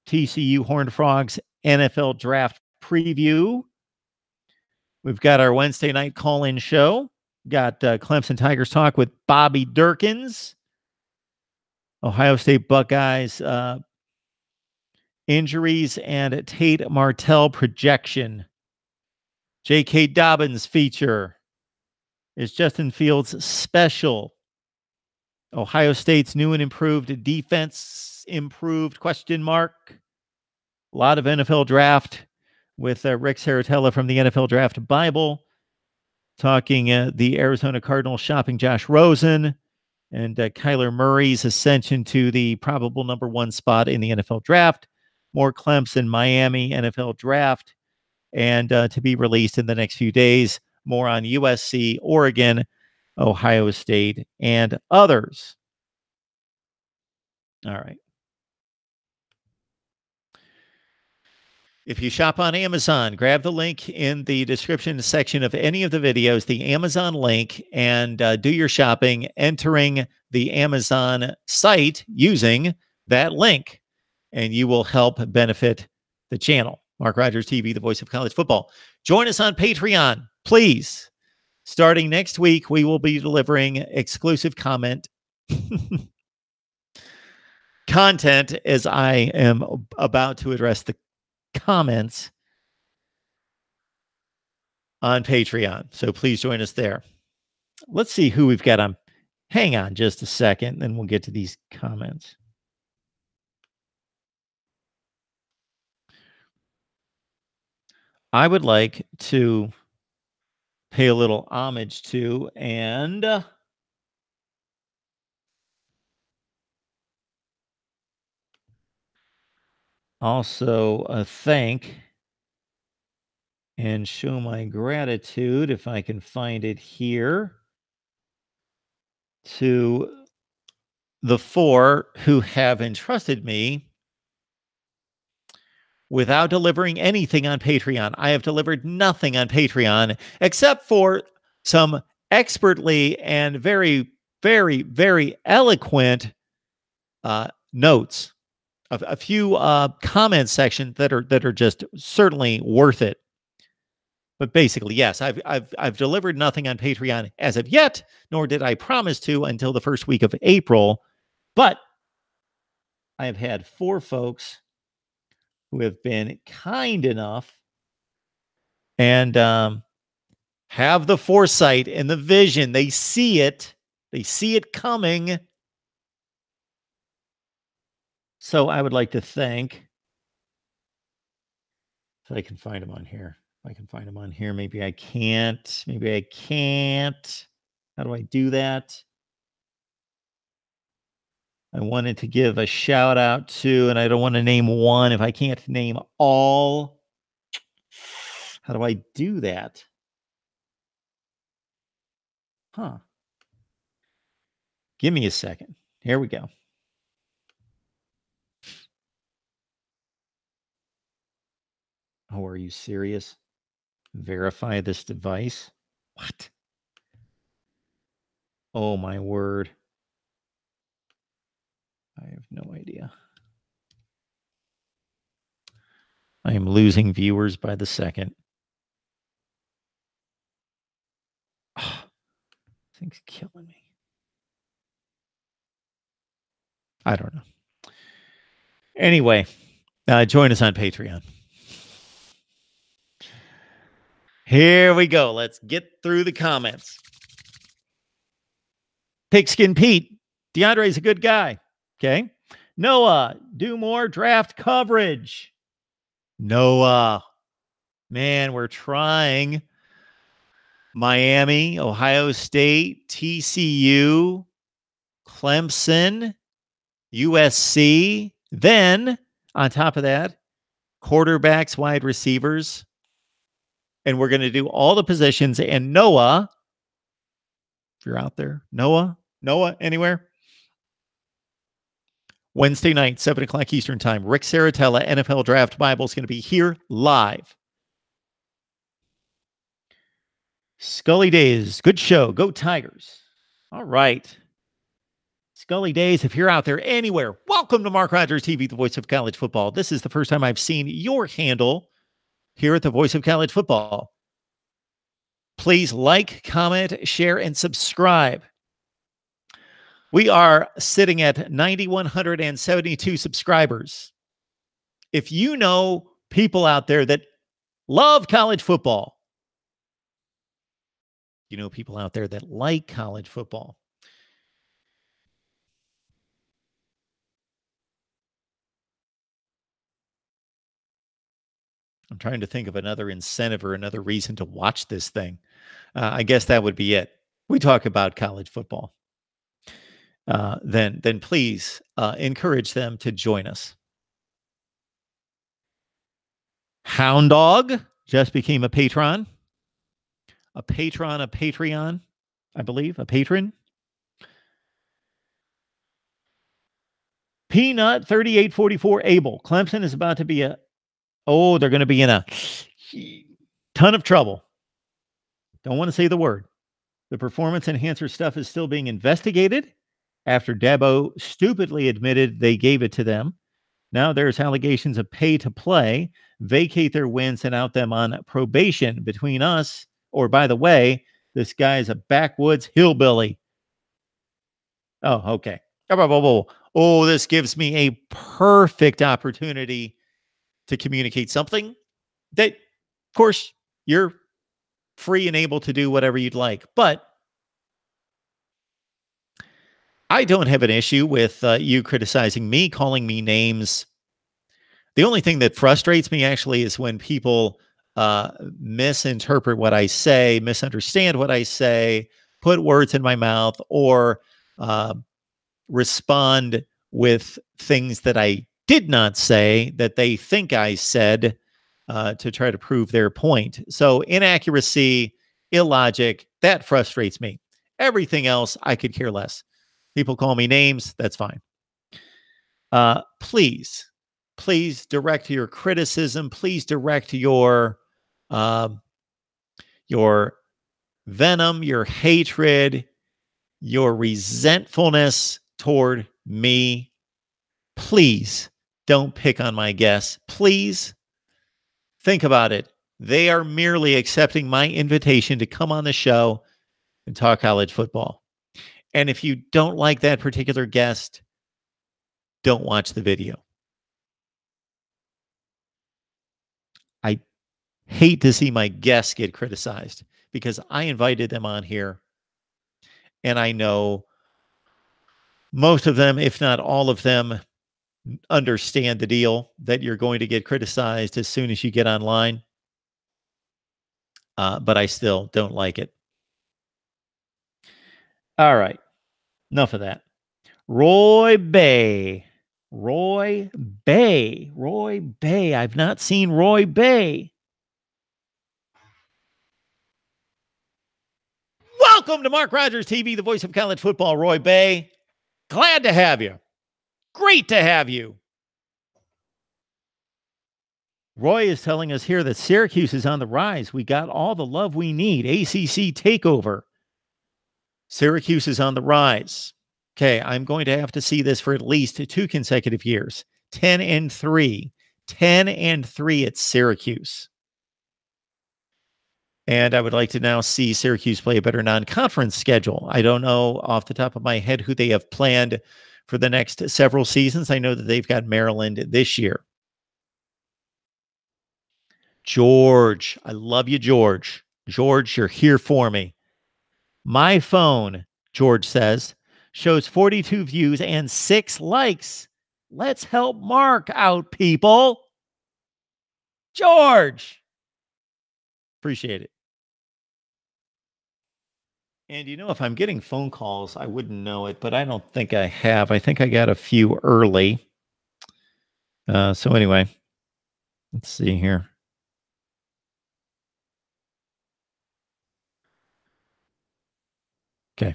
TCU Horned Frogs NFL draft preview. We've got our Wednesday night call-in show. Got Clemson Tigers talk with Bobby Durkins. Ohio State Buckeyes injuries and Tate Martell projection. J.K. Dobbins feature. Is Justin Fields special? Ohio State's new and improved defense improved, question mark. A lot of NFL draft with Rick Saratella from the NFL Draft Bible talking the Arizona Cardinals shopping Josh Rosen and Kyler Murray's ascension to the probable number one spot in the NFL draft. More Clemson, Miami NFL draft, and to be released in the next few days. More on USC, Oregon, Ohio State, and others. All right. If you shop on Amazon, grab the link in the description section of any of the videos, the Amazon link, and do your shopping entering the Amazon site using that link, and you will help benefit the channel. Mark Rogers TV, the voice of college football. Join us on Patreon, please. Starting next week, we will be delivering exclusive comment. content as I am about to address the comments on Patreon. So please join us there. Let's see who we've got on. Hang on just a second, then we'll get to these comments. I would like to pay a little homage to and also thank and show my gratitude, if I can find it here, to the 4 who have entrusted me without delivering anything on Patreon. I have delivered nothing on Patreon except for some expertly and very, very, very eloquent notes, a few comment sections that are just certainly worth it. But basically, yes, I've delivered nothing on Patreon as of yet, nor did I promise to until the first week of April. But I have had 4 folks who have been kind enough and have the foresight and the vision. They see it. They see it coming. So I would like to thank. If I can find them on here. If I can find them on here. Maybe I can't. Maybe I can't. How do I do that? I wanted to give a shout out to, and I don't want to name one if I can't name all. How do I do that? Huh. Give me a second. Here we go. Oh, are you serious? Verify this device? What? Oh, my word. I have no idea. I am losing viewers by the second. Oh, thing's killing me. I don't know. Anyway, join us on Patreon. Here we go. Let's get through the comments. Pigskin Pete. DeAndre's a good guy. Okay. Noah, do more draft coverage. Noah, man, we're trying. Miami, Ohio State, TCU, Clemson, USC. Then, on top of that, quarterbacks, wide receivers. And we're going to do all the positions. And Noah, if you're out there, Noah, anywhere? Wednesday night, 7 o'clock Eastern Time. Rick Saratella, NFL Draft Bible, is going to be here live. Scully Days, good show. Go Tigers. All right. Scully Days, if you're out there anywhere, welcome to Mark Rogers TV, the voice of college football. This is the first time I've seen your handle here at the voice of college football. Please like, comment, share, and subscribe. We are sitting at 9,172 subscribers. If you know people out there that love college football, you know people out there that like college football, I'm trying to think of another incentive or another reason to watch this thing. I guess that would be it. We talk about college football. Then please encourage them to join us. Hound Dog just became a patron. A Patreon, I believe, a patron. Peanut 3844 Abel. Clemson is about to be they're going to be in a ton of trouble. Don't want to say the word. The performance enhancer stuff is still being investigated after Dabo stupidly admitted they gave it to them. Now there's allegations of pay to play, vacate their wins, and out them on probation. Between us, or by the way, this guy is a backwoods hillbilly. Oh, okay. Oh, this gives me a perfect opportunity to communicate something that, of course, you're free and able to do whatever you'd like. But I don't have an issue with you criticizing me, calling me names. The only thing that frustrates me actually is when people misinterpret what I say, misunderstand what I say, put words in my mouth, or uh, respond with things that I did not say that they think I said to try to prove their point. So, inaccuracy, illogic, that frustrates me. Everything else, I could care less. People call me names, that's fine. Please, please direct your criticism. Please direct uh, your venom, your hatred, your resentfulness toward me. Please don't pick on my guests. Please think about it. They are merely accepting my invitation to come on the show and talk college football. And if you don't like that particular guest, don't watch the video. I hate to see my guests get criticized because I invited them on here and I know most of them, if not all of them, understand the deal that you're going to get criticized as soon as you get online. But I still don't like it. All right. Enough of that. Roy Bay. Roy Bay. Roy Bay. I've not seen Roy Bay. Welcome to Mark Rogers TV, the voice of college football, Roy Bay. Glad to have you. Great to have you. Roy is telling us here that Syracuse is on the rise. We got all the love we need. ACC takeover. Syracuse is on the rise. Okay, I'm going to have to see this for at least 2 consecutive years. 10-3. 10-3 at Syracuse. And I would like to now see Syracuse play a better non-conference schedule. I don't know off the top of my head who they have planned for the next several seasons. I know that they've got Maryland this year. George, I love you, George. George, you're here for me. My phone, George says, shows 42 views and 6 likes. Let's help Mark out, people. George, appreciate it. And if I'm getting phone calls, I wouldn't know it, but I don't think I have. I think I got a few early. So anyway, let's see here. Okay.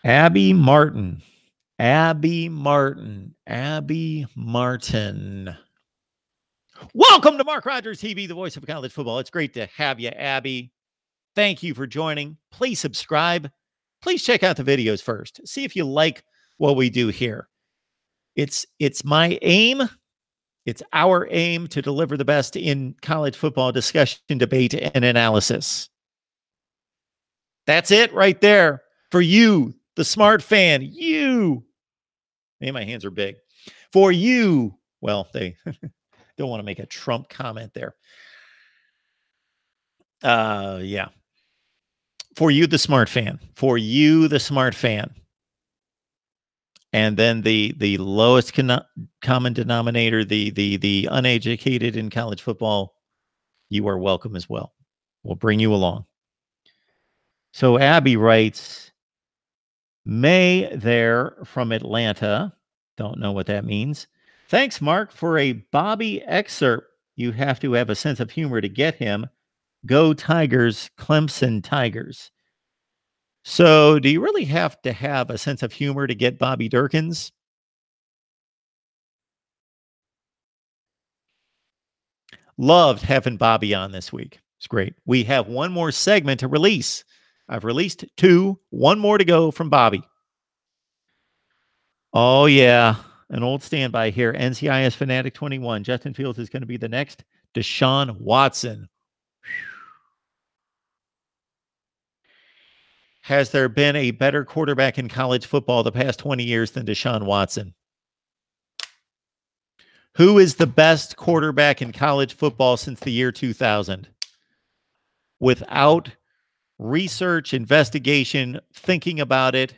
Abby Martin. Abby Martin. Abby Martin. Welcome to Mark Rogers TV, the voice of college football. It's great to have you, Abby. Thank you for joining. Please subscribe. Please check out the videos first. See if you like what we do here. It's my aim. It's our aim to deliver the best in college football discussion, debate, and analysis. That's it right there for you, the smart fan. You. Man, my hands are big. For you, well, they don't want to make a Trump comment there. Yeah. For you, the smart fan. For you, the smart fan. And then the lowest common denominator, the uneducated in college football, you are welcome as well. We'll bring you along. So Abby writes, May there from Atlanta. Don't know what that means. Thanks, Mark, for a Bobby excerpt. You have to have a sense of humor to get him. Go Tigers, Clemson Tigers. So do you really have to have a sense of humor to get Bobby Durkins? Loved having Bobby on this week. It's great. We have one more segment to release. I've released 2, one more to go from Bobby. Oh, yeah. An old standby here. NCIS Fanatic 21. Justin Fields is going to be the next Deshaun Watson. Has there been a better quarterback in college football the past 20 years than Deshaun Watson? Who is the best quarterback in college football since the year 2000? Without research, investigation, thinking about it,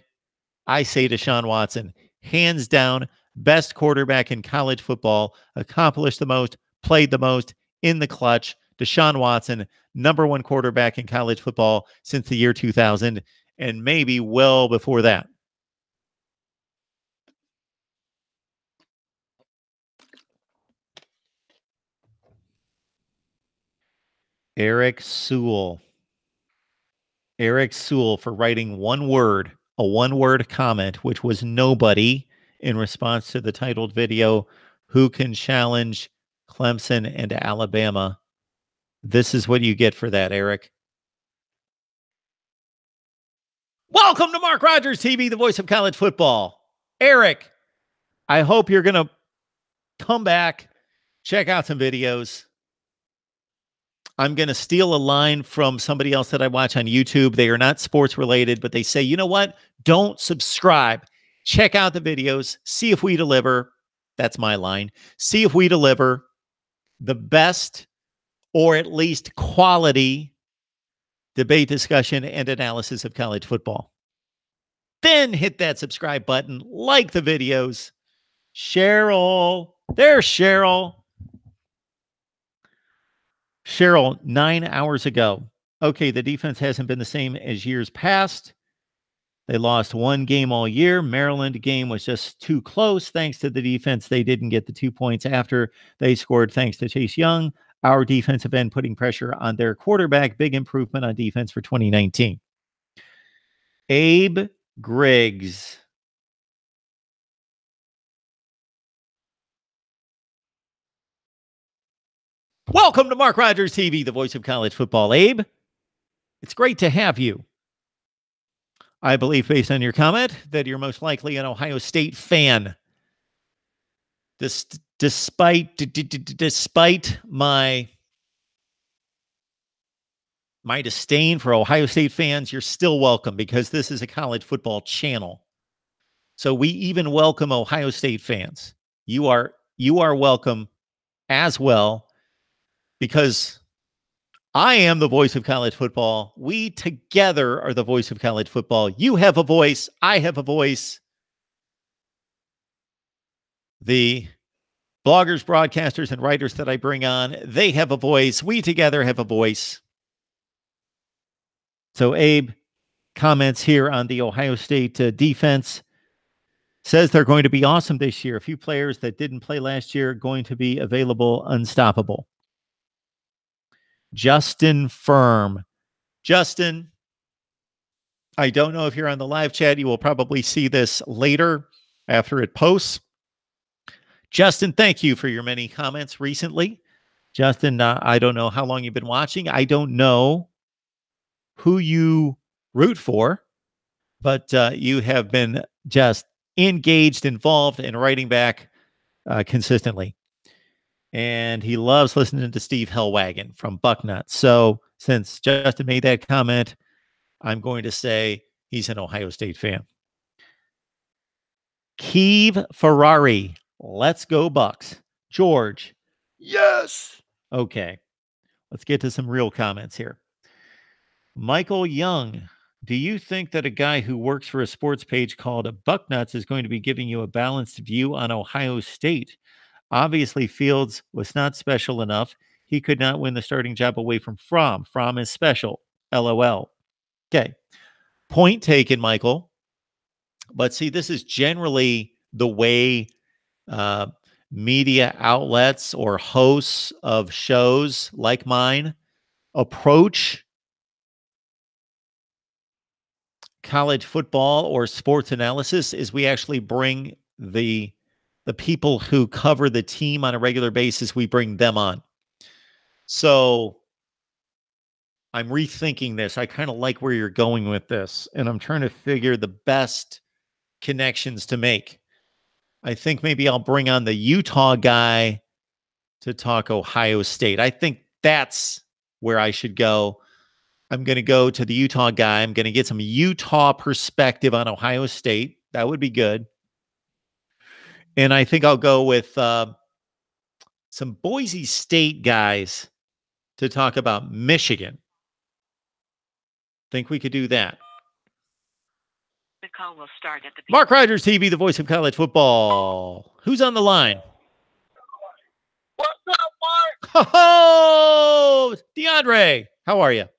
I say Deshaun Watson. Hands down, best quarterback in college football, accomplished the most, played the most, in the clutch. Deshaun Watson, number one quarterback in college football since the year 2000, and maybe well before that. Eric Sewell. Eric Sewell for writing one word, a one-word comment, which was nobody, in response to the titled video, Who Can Challenge Clemson and Alabama? This is what you get for that, Eric. Welcome to Mark Rogers TV, the voice of college football. Eric, I hope you're going to come back, check out some videos. I'm going to steal a line from somebody else that I watch on YouTube. They are not sports related, but they say, you know what? Don't subscribe. Check out the videos. See if we deliver. That's my line. See if we deliver the best or at least quality debate, discussion, and analysis of college football. Then hit that subscribe button, like the videos. Cheryl, there's Cheryl. Cheryl, 9 hours ago. Okay, the defense hasn't been the same as years past. They lost one game all year. Maryland game was just too close. Thanks to the defense, they didn't get the 2 points after they scored thanks to Chase Young. Our defensive end putting pressure on their quarterback. Big improvement on defense for 2019. Abe Griggs. Welcome to Mark Rogers TV, the voice of college football. Abe, it's great to have you. I believe, based on your comment, that you're most likely an Ohio State fan. Despite my disdain for Ohio State fans, you're still welcome because this is a college football channel. So we even welcome Ohio State fans. You are welcome as well, because I am the voice of college football. We together are the voice of college football. You have a voice. I have a voice. The bloggers, broadcasters, and writers that I bring on, they have a voice. We together have a voice. So Abe comments here on the Ohio State defense. Says they're going to be awesome this year. A few players that didn't play last year going to be available, unstoppable. Justin Firm. Justin, I don't know if you're on the live chat. You will probably see this later after it posts. Justin, thank you for your many comments recently. Justin, I don't know how long you've been watching. I don't know who you root for, but you have been just engaged, involved, and writing back consistently. And he loves listening to Steve Hellwagon from Bucknuts. So since Justin made that comment, I'm going to say he's an Ohio State fan. Keeve Ferrari. Let's go Bucks. George. Yes. Okay. Let's get to some real comments here. Michael Young. Do you think that a guy who works for a sports page called Bucknuts is going to be giving you a balanced view on Ohio State? Obviously, Fields was not special enough. He could not win the starting job away from Fromm. Fromm is special. LOL. Okay. Point taken, Michael. But see, this is generally the way media outlets or hosts of shows like mine approach college football or sports analysis. Is we actually bring the people who cover the team on a regular basis, we bring them on. So I'm rethinking this. I kind of like where you're going with this, and I'm trying to figure the best connections to make. I think maybe I'll bring on the Utah guy to talk Ohio State. I think that's where I should go. I'm going to go to the Utah guy. I'm going to get some Utah perspective on Ohio State. That would be good. And I think I'll go with some Boise State guys to talk about Michigan. Think we could do that. The call will start at the Mark Rogers TV, the voice of college football. Who's on the line? What's up, Mark? Oh, DeAndre, how are you? I'm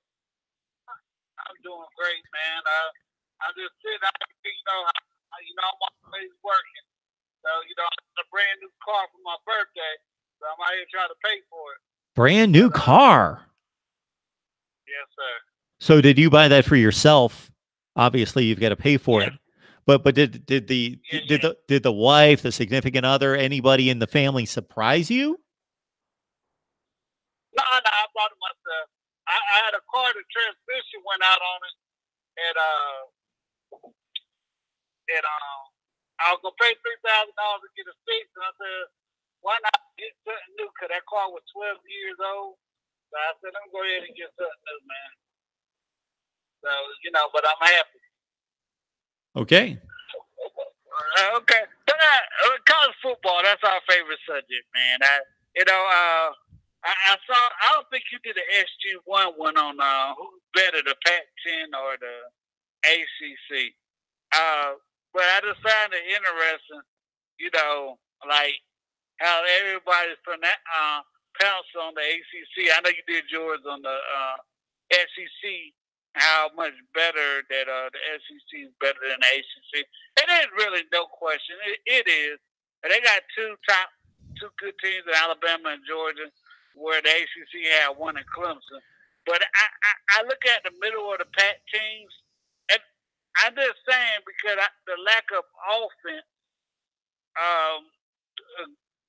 doing great, man. I just sit out, I'm always working. So, I got a brand new car for my birthday, so I'm out here trying to pay for it. Brand new car? Yes, sir. So did you buy that for yourself? Obviously, you've got to pay for it. But did the wife, the significant other, anybody in the family surprise you? No, I bought it myself. I had a car, the transmission went out on it, and I was gonna pay $3,000 to get a fix, and I said, why not get something new? Because that car was 12 years old. So I said, let me go ahead and get something new, man. So, but I'm happy. Okay. Okay. But college football, that's our favorite subject, man. I saw, I don't think you did an SG1 one on who's better, the Pac-10 or the ACC. But I just found it interesting, like how everybody's from that pounce on the ACC. I know you did yours on the SEC, how much better that the SEC is better than the ACC. It is really no question. It is. And they got two good teams in Alabama and Georgia, where the ACC had one in Clemson. But I look at the middle of the pack teams, and I'm just saying because the lack of offense,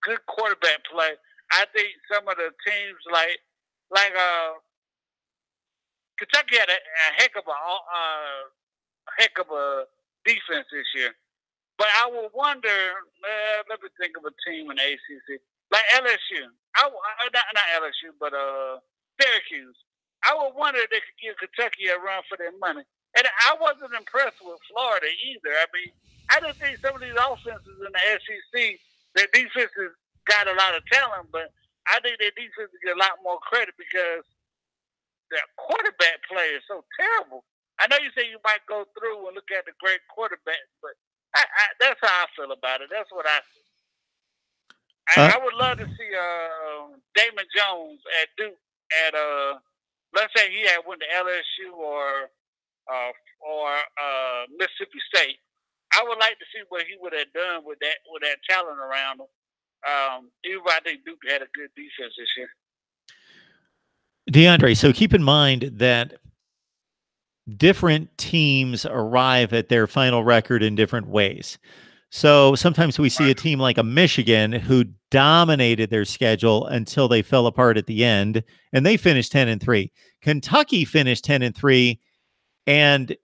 good quarterback play, I think some of the teams like Kentucky had a heck of a defense this year. But I would wonder, let me think of a team in the ACC. Like LSU. Not LSU, but Syracuse. I would wonder if they could give Kentucky a run for their money. And I wasn't impressed with Florida either. I mean, I just think some of these offenses in the SEC, their defenses got a lot of talent, but I think their defenses get a lot more credit because their quarterback play is so terrible. I know you say you might go through and look at the great quarterbacks, but that's how I feel about it. That's what I see. I would love to see Damon Jones at Duke at let's say he had went to LSU or Mississippi State. I would like to see what he would have done with that talent around him. Even though I think Duke had a good defense this year. DeAndre, so keep in mind that different teams arrive at their final record in different ways. So sometimes we see a team like a Michigan who dominated their schedule until they fell apart at the end, and they finished 10-3. Kentucky finished 10-3, and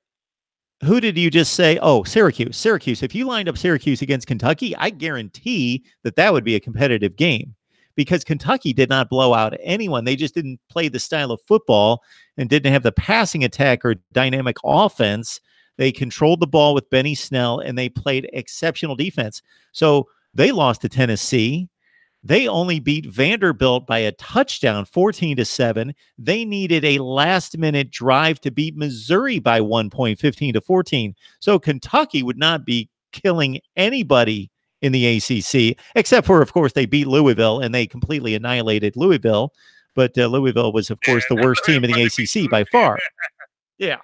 who did you just say? Oh, Syracuse. Syracuse. If you lined up Syracuse against Kentucky, I guarantee that would be a competitive game because Kentucky did not blow out anyone. They just didn't play the style of football and didn't have the passing attack or dynamic offense. They controlled the ball with Benny Snell, and they played exceptional defense. So they lost to Tennessee. They only beat Vanderbilt by a touchdown, 14-7. They needed a last-minute drive to beat Missouri by 1 point, 15-14. So Kentucky would not be killing anybody in the ACC, except for, of course, they beat Louisville, and they completely annihilated Louisville. But Louisville was, of course, the worst team in the ACC by far. Yeah.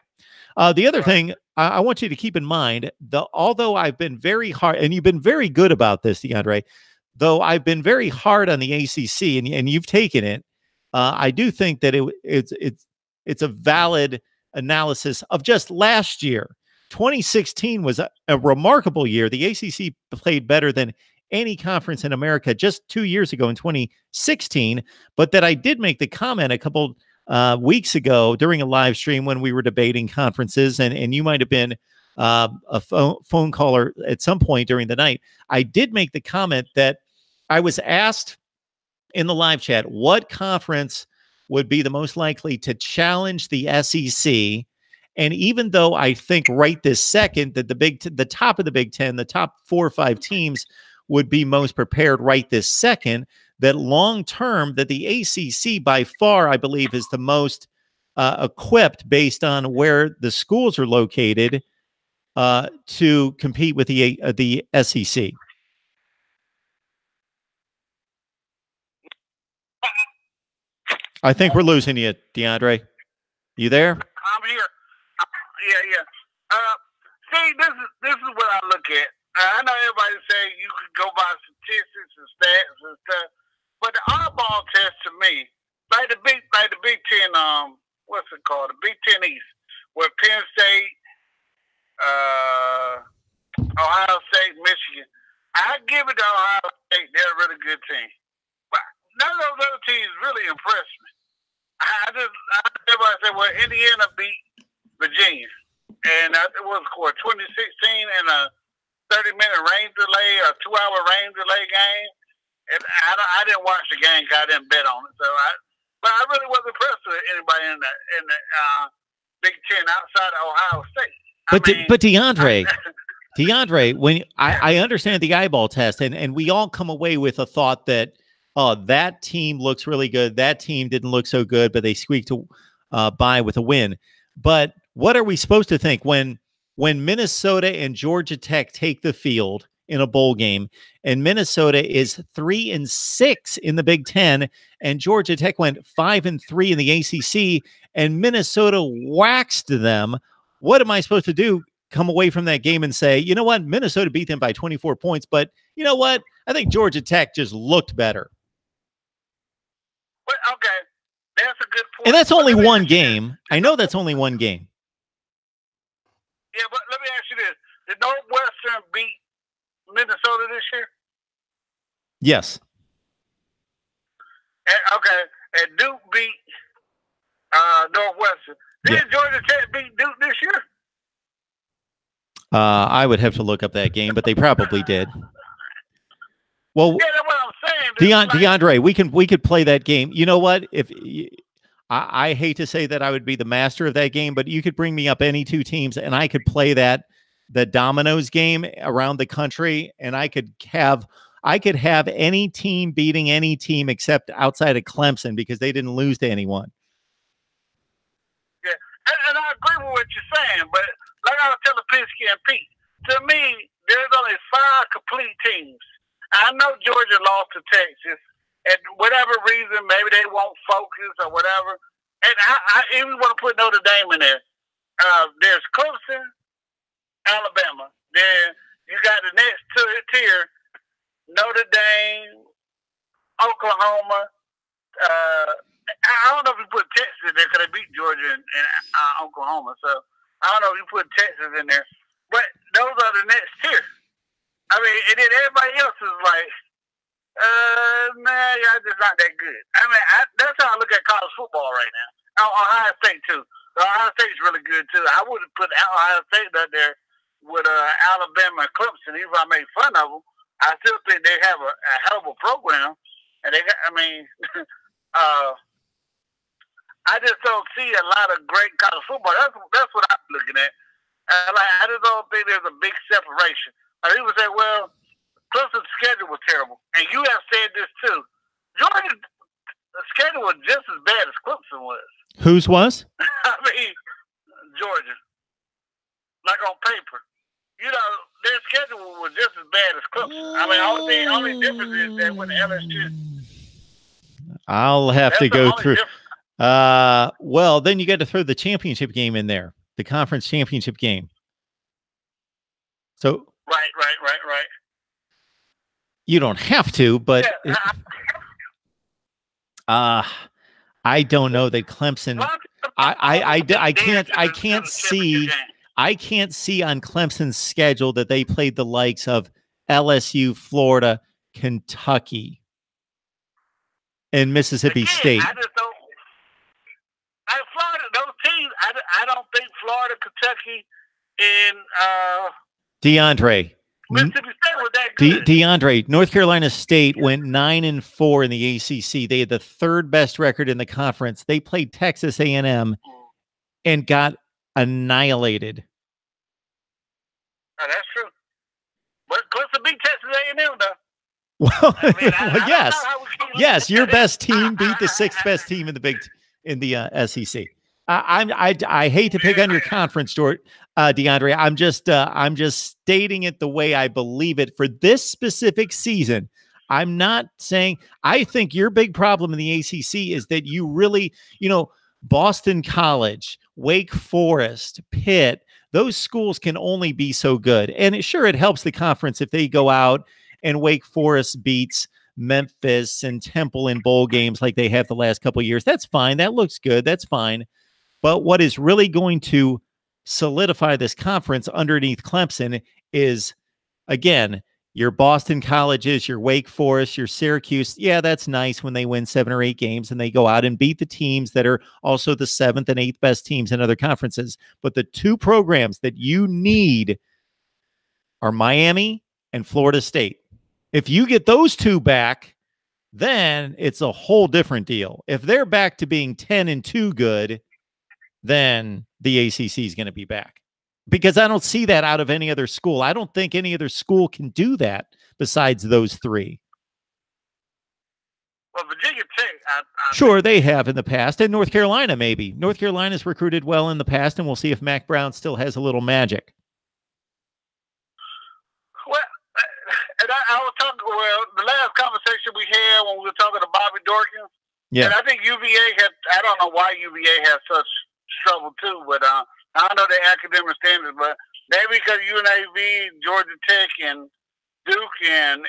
The other thing I want you to keep in mind, although I've been very hard, and you've been very good about this, DeAndre, though I've been very hard on the ACC, and you've taken it, I do think that it's a valid analysis of just last year. 2016 was a remarkable year. The ACC played better than any conference in America just 2 years ago in 2016, but that I did make the comment a couple weeks ago during a live stream when we were debating conferences, and you might have been a phone caller at some point during the night. I did make the comment that I was asked in the live chat, what conference would be the most likely to challenge the SEC. And even though I think right this second that the top of the Big Ten, the top 4 or 5 teams would be most prepared right this second, that long term, that the ACC by far, I believe, is the most equipped based on where the schools are located to compete with the SEC. I think we're losing you, DeAndre. You there? I'm here. Yeah. See, this is what I look at. I know everybody say you can go by statistics and stats and stuff, but the oddball test to me, like the Big Ten, what's it called? The Big Ten East, where Penn State, Ohio State, Michigan. I give it to Ohio State. They're a really good team, but none of those other teams really impressed me. Everybody said, well, Indiana beat Virginia, and it was scored 2016 in a 30-minute rain delay or 2-hour rain delay game. And I didn't watch the game because I didn't bet on it. But I really wasn't impressed with anybody in the Big Ten outside of Ohio State. But DeAndre, when I understand the eyeball test, and we all come away with a thought that, oh, that team looks really good. That team didn't look so good, but they squeaked by with a win. But what are we supposed to think when Minnesota and Georgia Tech take the field in a bowl game, and Minnesota is 3-6 in the Big Ten, and Georgia Tech went 5-3 in the ACC, and Minnesota waxed them? What am I supposed to do? Come away from that game and say, you know what, Minnesota beat them by 24 points, but you know what? I think Georgia Tech just looked better. Well, okay, that's a good point. And that's only one game. I know that's only one game. Yeah, but let me ask you this. Did Northwestern beat Minnesota this year? Yes. And Duke beat Northwestern. Did Georgia Tech beat Duke this year? I would have to look up that game, but they probably did. Well, yeah, that's what I'm saying. DeAndre, we could play that game. You know what? I hate to say that I would be the master of that game, but you could bring me up any 2 teams, and I could play the dominoes game around the country, and I could have any team beating any team except outside of Clemson because they didn't lose to anyone. Yeah, and I agree with what you're saying, but like I was telling Pinsky and Pete, to me, there's only 5 complete teams. I know Georgia lost to Texas, and whatever reason, maybe they won't focus or whatever. And I even want to put Notre Dame in there. There's Clemson, Alabama. Then you got the next tier, Notre Dame, Oklahoma. I don't know if you put Texas in there because they beat Georgia and Oklahoma. So I don't know if you put Texas in there. But those are the next tier. I mean, and then everybody else is like, man, y'all just not that good. I mean, that's how I look at college football right now. Ohio State, too. Ohio State's really good, too. I wouldn't put Ohio State out there with Alabama and Clemson, even if I made fun of them. I still think they have a hell of a program. And I just don't see a lot of great college football. That's what I'm looking at. I just don't think there's a big separation. People say, well, Clemson's schedule was terrible. And you have said this too. Georgia's schedule was just as bad as Clemson was. Whose was? I mean, Georgia. Like on paper. You know, their schedule was just as bad as Clemson. I mean, the only difference is that when LSU. I'll have to go through. Well, then you got to throw the championship game in there, the conference championship game. So. Right. You don't have to, but I don't know that Clemson. I can't see on Clemson's schedule that they played the likes of LSU, Florida, Kentucky, and Mississippi State. I just don't. Florida, those teams. I don't think Florida, Kentucky, and DeAndre, Mississippi State was that good. DeAndre, North Carolina State went 9-4 in the ACC. They had the third best record in the conference. They played Texas A&M and got annihilated. Oh, that's true. But Clemson beat Texas A&M, though. Well, yes, your best team beat the sixth best team in the SEC. I hate to pick on your conference, DeAndre. I'm just stating it the way I believe it for this specific season. I'm not saying I think your big problem in the ACC is that you really, Boston College, Wake Forest, Pitt, those schools can only be so good. And it helps the conference if they go out and Wake Forest beats Memphis and Temple in bowl games like they have the last couple of years. That's fine. That looks good. That's fine. But what is really going to solidify this conference underneath Clemson is, again, your Boston Colleges, your Wake Forest, your Syracuse. Yeah, that's nice when they win 7 or 8 games and they go out and beat the teams that are also the 7th and 8th best teams in other conferences. But the two programs that you need are Miami and Florida State. If you get those two back, then it's a whole different deal. If they're back to being 10-2 good, then the ACC is going to be back. Because I don't see that out of any other school. I don't think any other school can do that besides those three. Well, Virginia Tech, sure, they have in the past. And North Carolina, maybe. North Carolina's recruited well in the past, and we'll see if Mac Brown still has a little magic. Well, and I was talking, the last conversation we had when we were talking to Bobby Dorkins, and I think UVA I don't know why UVA has such trouble too, but I don't know their academic standards, but maybe because UNAV, Georgia Tech, and Duke, and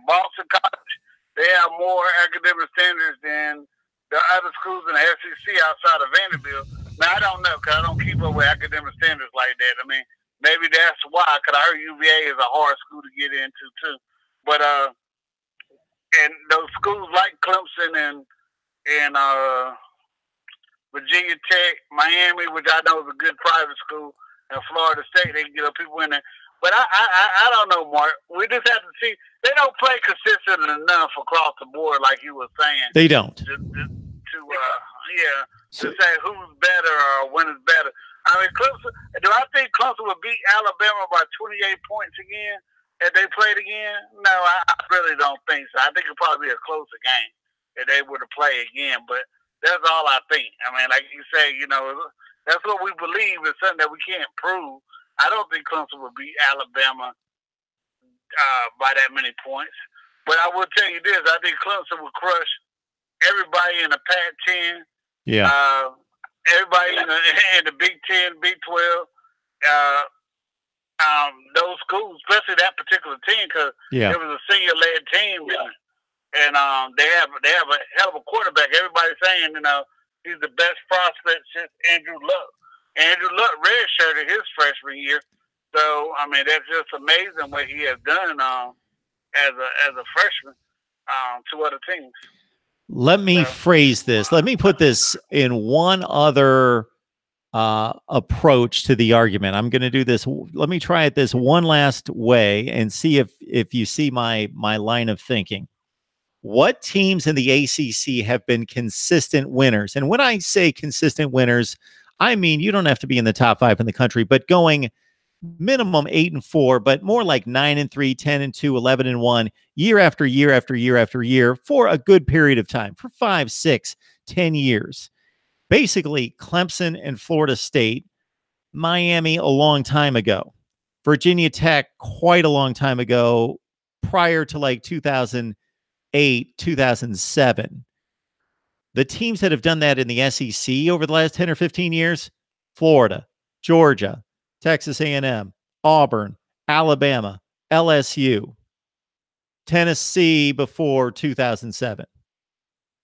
Boston College, they have more academic standards than the other schools in the SEC outside of Vanderbilt. Now, I don't know, because I don't keep up with academic standards like that. I mean, maybe that's why, because I heard UVA is a hard school to get into, too. But, and those schools like Clemson and Virginia Tech, Miami, which I know is a good private school, and Florida State, they can get people in there. But I don't know, Mark. We just have to see. They don't play consistent enough across the board, like you were saying. They don't. To say who's better or when is better. I mean, Clemson. Do I think Clemson would beat Alabama by 28 points again if they played again? No, I really don't think so. I think it'd probably be a closer game if they were to play again. But that's all I think. I mean, like you say, that's what we believe is something that we can't prove. I don't think Clemson would beat Alabama by that many points. But I will tell you this. I think Clemson would crush everybody in the Pac-10. Yeah. Everybody in the Big 10, Big 12. Those schools, especially that particular team, because it was a senior-led team. And they have a hell of a quarterback. Everybody's saying, he's the best prospect since Andrew Luck. Andrew Luck redshirted his freshman year. So, I mean, that's just amazing what he has done as a freshman to other teams. Let me phrase this. Let me put this in one other approach to the argument. I'm going to do this. Let me try it this one last way and see if you see my line of thinking. What teams in the ACC have been consistent winners? And when I say consistent winners, I mean you don't have to be in the top 5 in the country, but going minimum 8-4, but more like 9-3, 10-2, 11-1, year after year after year after year for a good period of time, for 5, 6, 10 years. Basically, Clemson and Florida State, Miami a long time ago, Virginia Tech quite a long time ago, prior to like 2008, 2007. The teams that have done that in the SEC over the last 10 or 15 years, Florida, Georgia, Texas A&M, Auburn, Alabama, LSU, Tennessee before 2007.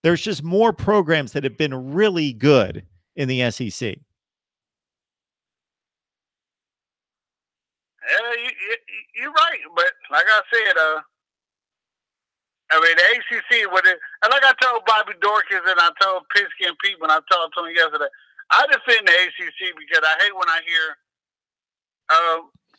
There's just more programs that have been really good in the SEC. You're right, but like I said, I mean, the ACC, and like I told Bobby Dorkins and I told Pinsky and Pete when I talked to him yesterday, I defend the ACC because I hate when I hear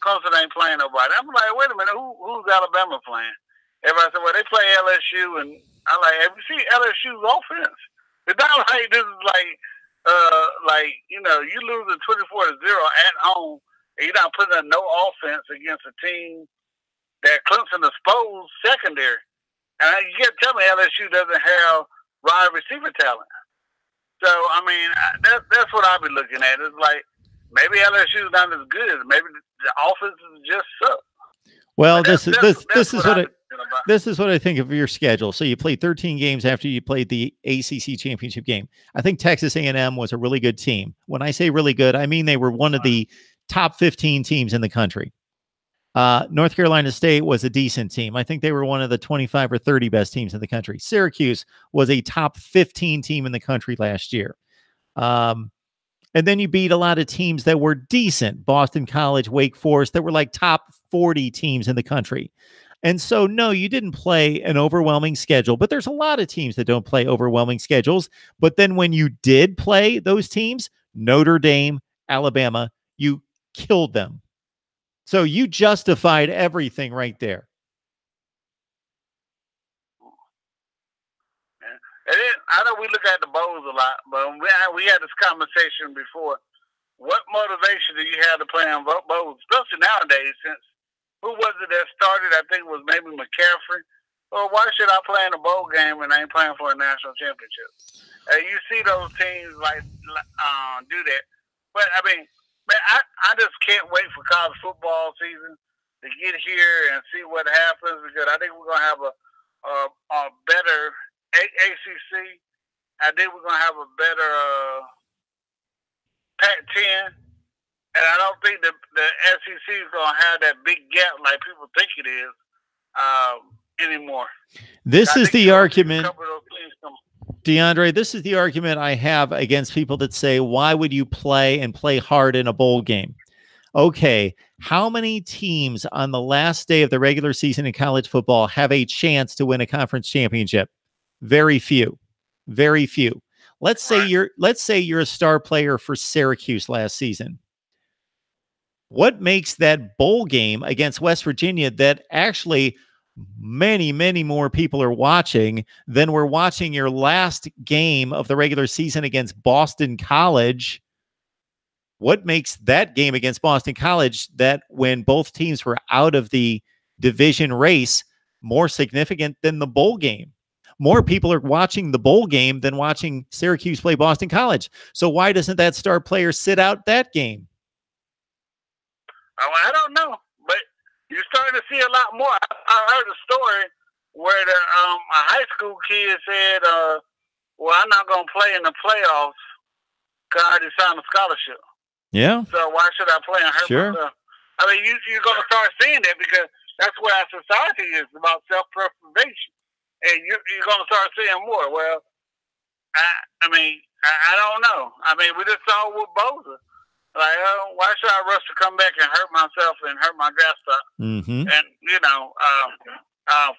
Clemson ain't playing nobody. I'm like, wait a minute, who's Alabama playing? Everybody said, well, they play LSU, and I'm like, have you seen LSU's offense? It's not like this is like you know, you losing 24-0 at home, and you're not putting up no offense against a team that Clemson exposed secondary. And you can't tell me LSU doesn't have wide receiver talent. So, I mean, that's what I'll be looking at. It's like, maybe LSU's not as good. Maybe the offense is just suck. Well, this is what I think of your schedule. So you played 13 games after you played the ACC championship game. I think Texas A&M was a really good team. When I say really good, I mean they were one of the top 15 teams in the country. North Carolina State was a decent team. I think they were one of the 25 or 30 best teams in the country. Syracuse was a top 15 team in the country last year. And then you beat a lot of teams that were decent. Boston College, Wake Forest, that were like top 40 teams in the country. And so, no, you didn't play an overwhelming schedule, but there's a lot of teams that don't play overwhelming schedules. But then when you did play those teams, Notre Dame, Alabama, you killed them. So you justified everything right there. I know we look at the bowls a lot, but we had this conversation before. What motivation do you have to play on bowls, especially nowadays? Since who was it that started? I think it was maybe McCaffrey. Well, why should I play in a bowl game and I ain't playing for a national championship? You see those teams do that, but I mean. Man, I just can't wait for college football season to get here and see what happens, because I think we're going to have a better ACC. I think we're going to have a better Pac-10. And I don't think the SEC is going to have that big gap like people think it is anymore. This is the argument. DeAndre, this is the argument I have against people that say, why would you play hard in a bowl game? Okay, how many teams on the last day of the regular season in college football have a chance to win a conference championship? Very few. Very few. Let's say you're a star player for Syracuse last season. What makes that bowl game against West Virginia that actually many, many more people are watching than were watching your last game of the regular season against Boston College? What makes that game against Boston College, that when both teams were out of the division race, more significant than the bowl game? More people are watching the bowl game than watching Syracuse play Boston College. So why doesn't that star player sit out that game? Oh, I don't know, but you're starting to see a lot more. I heard a story where a high school kid said, well, I'm not going to play in the playoffs because I already signed a scholarship. Yeah. So why should I play and hurt myself? I mean, you're going to start seeing that, because that's where our society is, about self-preservation. And you're going to start seeing more. Well, I mean, I don't know. I mean, we just saw with Bosa. Like, why should I rush to come back and hurt myself and hurt my draft stock? Mm-hmm. And,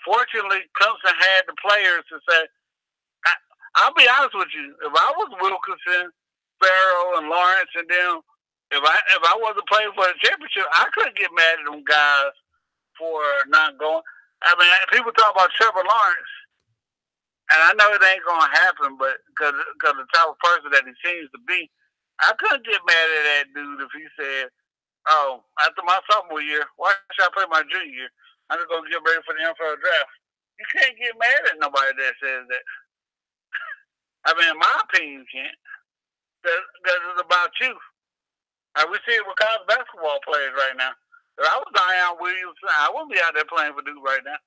fortunately, Clemson had the players to say, I'll be honest with you, if I was Wilkinson, Farrell, and Lawrence, and them, if I wasn't playing for the championship, I couldn't get mad at them guys for not going. I mean, people talk about Trevor Lawrence, and I know it ain't going to happen, but because the type of person that he seems to be, I couldn't get mad at that dude if he said, oh, after my sophomore year, why should I play my junior year? I'm just going to get ready for the NFL draft. You can't get mad at nobody that says that. I mean, in my opinion, you can't. Because it's about you. We see it with college basketball players right now. If I was Zion Williamson, I wouldn't be out there playing for Duke right now.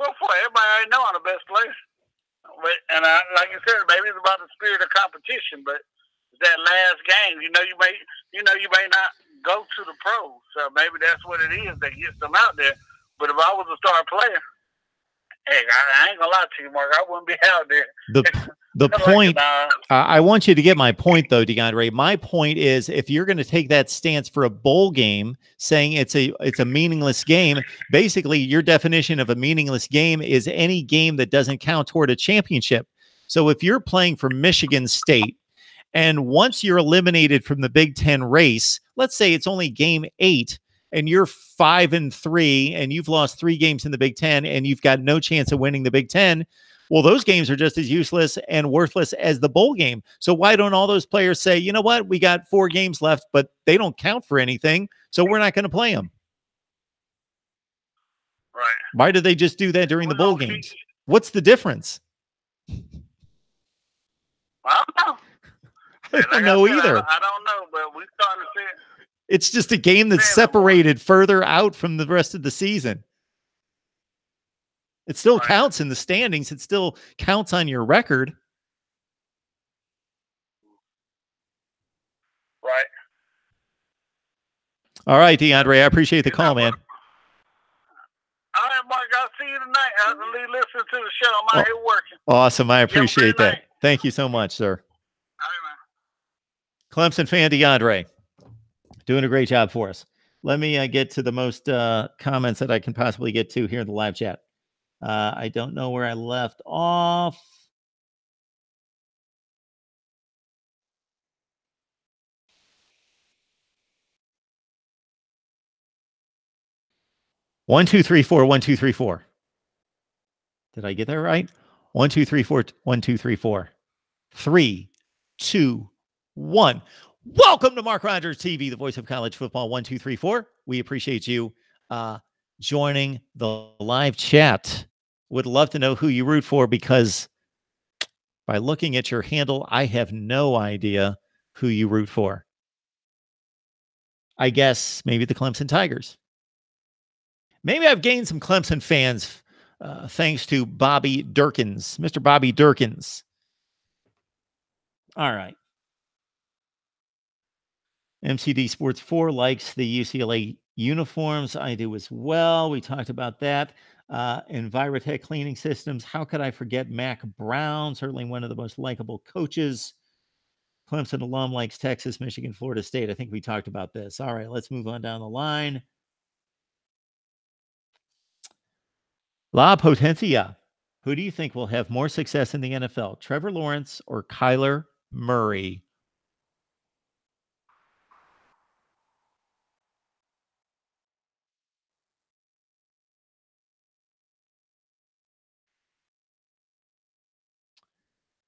Well, for everybody already know I'm the best player. And like you said, maybe it's about the spirit of competition, but that last game, you may not go to the pros. So maybe that's what it is that gets them out there. But if I was a star player, hey, I ain't gonna lie to you, Mark, I wouldn't be out there. The point, I want you to get my point, though, DeAndre. My point is, if you're going to take that stance for a bowl game, saying it's a meaningless game, basically your definition of a meaningless game is any game that doesn't count toward a championship. So if you're playing for Michigan State, and once you're eliminated from the Big Ten race, let's say it's only game 8, and you're 5-3 and you've lost 3 games in the Big Ten and you've got no chance of winning the Big Ten, well, those games are just as useless and worthless as the bowl game. So why don't all those players say, you know what, we got 4 games left, but they don't count for anything, so we're not going to play them? Right. Why do they just do that during the bowl games? What's the difference? I don't know. I don't know either. I don't know, but we're starting to see it. It's just a game that's separated further out from the rest of the season. It still counts in the standings. It still counts on your record. Right. All right, DeAndre, I appreciate the call, man. All right, Mark, I'll see you tonight. I'll be listening to the show. I'm out here working. Awesome. I appreciate that. Thank you so much, sir. All right, man. Clemson fan DeAndre, doing a great job for us. Let me get to the most comments that I can possibly get to here in the live chat. I don't know where I left off. One, two, three, four. 1, 2, 3, 4. Did I get that right? 1, 2, 3, 4. 1, 2, 3, 4. 3, 2, 1. Welcome to Mark Rogers TV, the voice of college football. 1, 2, 3, 4. We appreciate you joining the live chat. Would love to know who you root for, because by looking at your handle, I have no idea who you root for. I guess maybe the Clemson Tigers. Maybe I've gained some Clemson fans thanks to Bobby Durkins, Mr. Bobby Durkins. All right. MCD Sports 4 likes the UCLA uniforms. I do as well. We talked about that. Envirotech Cleaning Systems. How could I forget Mac Brown? Certainly one of the most likable coaches. Clemson alum, likes Texas, Michigan, Florida State. I think we talked about this. All right, let's move on down the line. La Potencia. Who do you think will have more success in the NFL? Trevor Lawrence or Kyler Murray?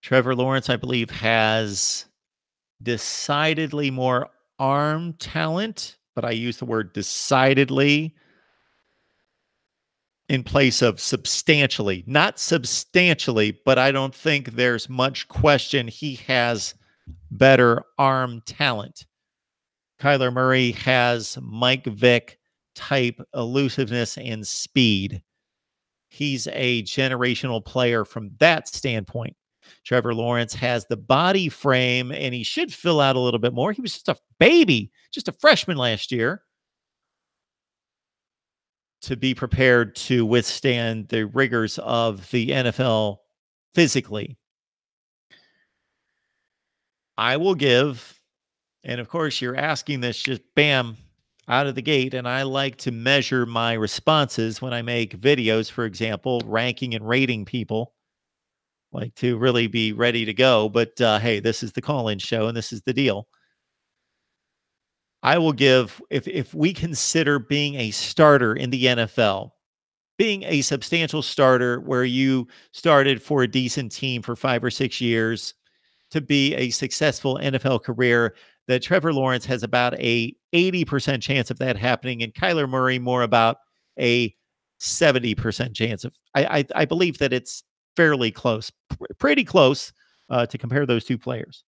Trevor Lawrence, I believe, has decidedly more arm talent, but I use the word decidedly in place of substantially. Not substantially, but I don't think there's much question he has better arm talent. Kyler Murray has Mike Vick type elusiveness and speed. He's a generational player from that standpoint. Trevor Lawrence has the body frame, and he should fill out a little bit more. He was just a baby, just a freshman last year, to be prepared to withstand the rigors of the NFL physically. I will give, and of course, you're asking this just bam, out of the gate, and I like to measure my responses when I make videos, for example, ranking and rating people. Like to really be ready to go. But hey, this is the call-in show, and this is the deal. I will give, if we consider being a starter in the NFL, being a substantial starter where you started for a decent team for 5 or 6 years, to be a successful NFL career, that Trevor Lawrence has about a 80% chance of that happening, and Kyler Murray more about a 70% chance of. I believe that it's fairly close, pretty close to compare those two players.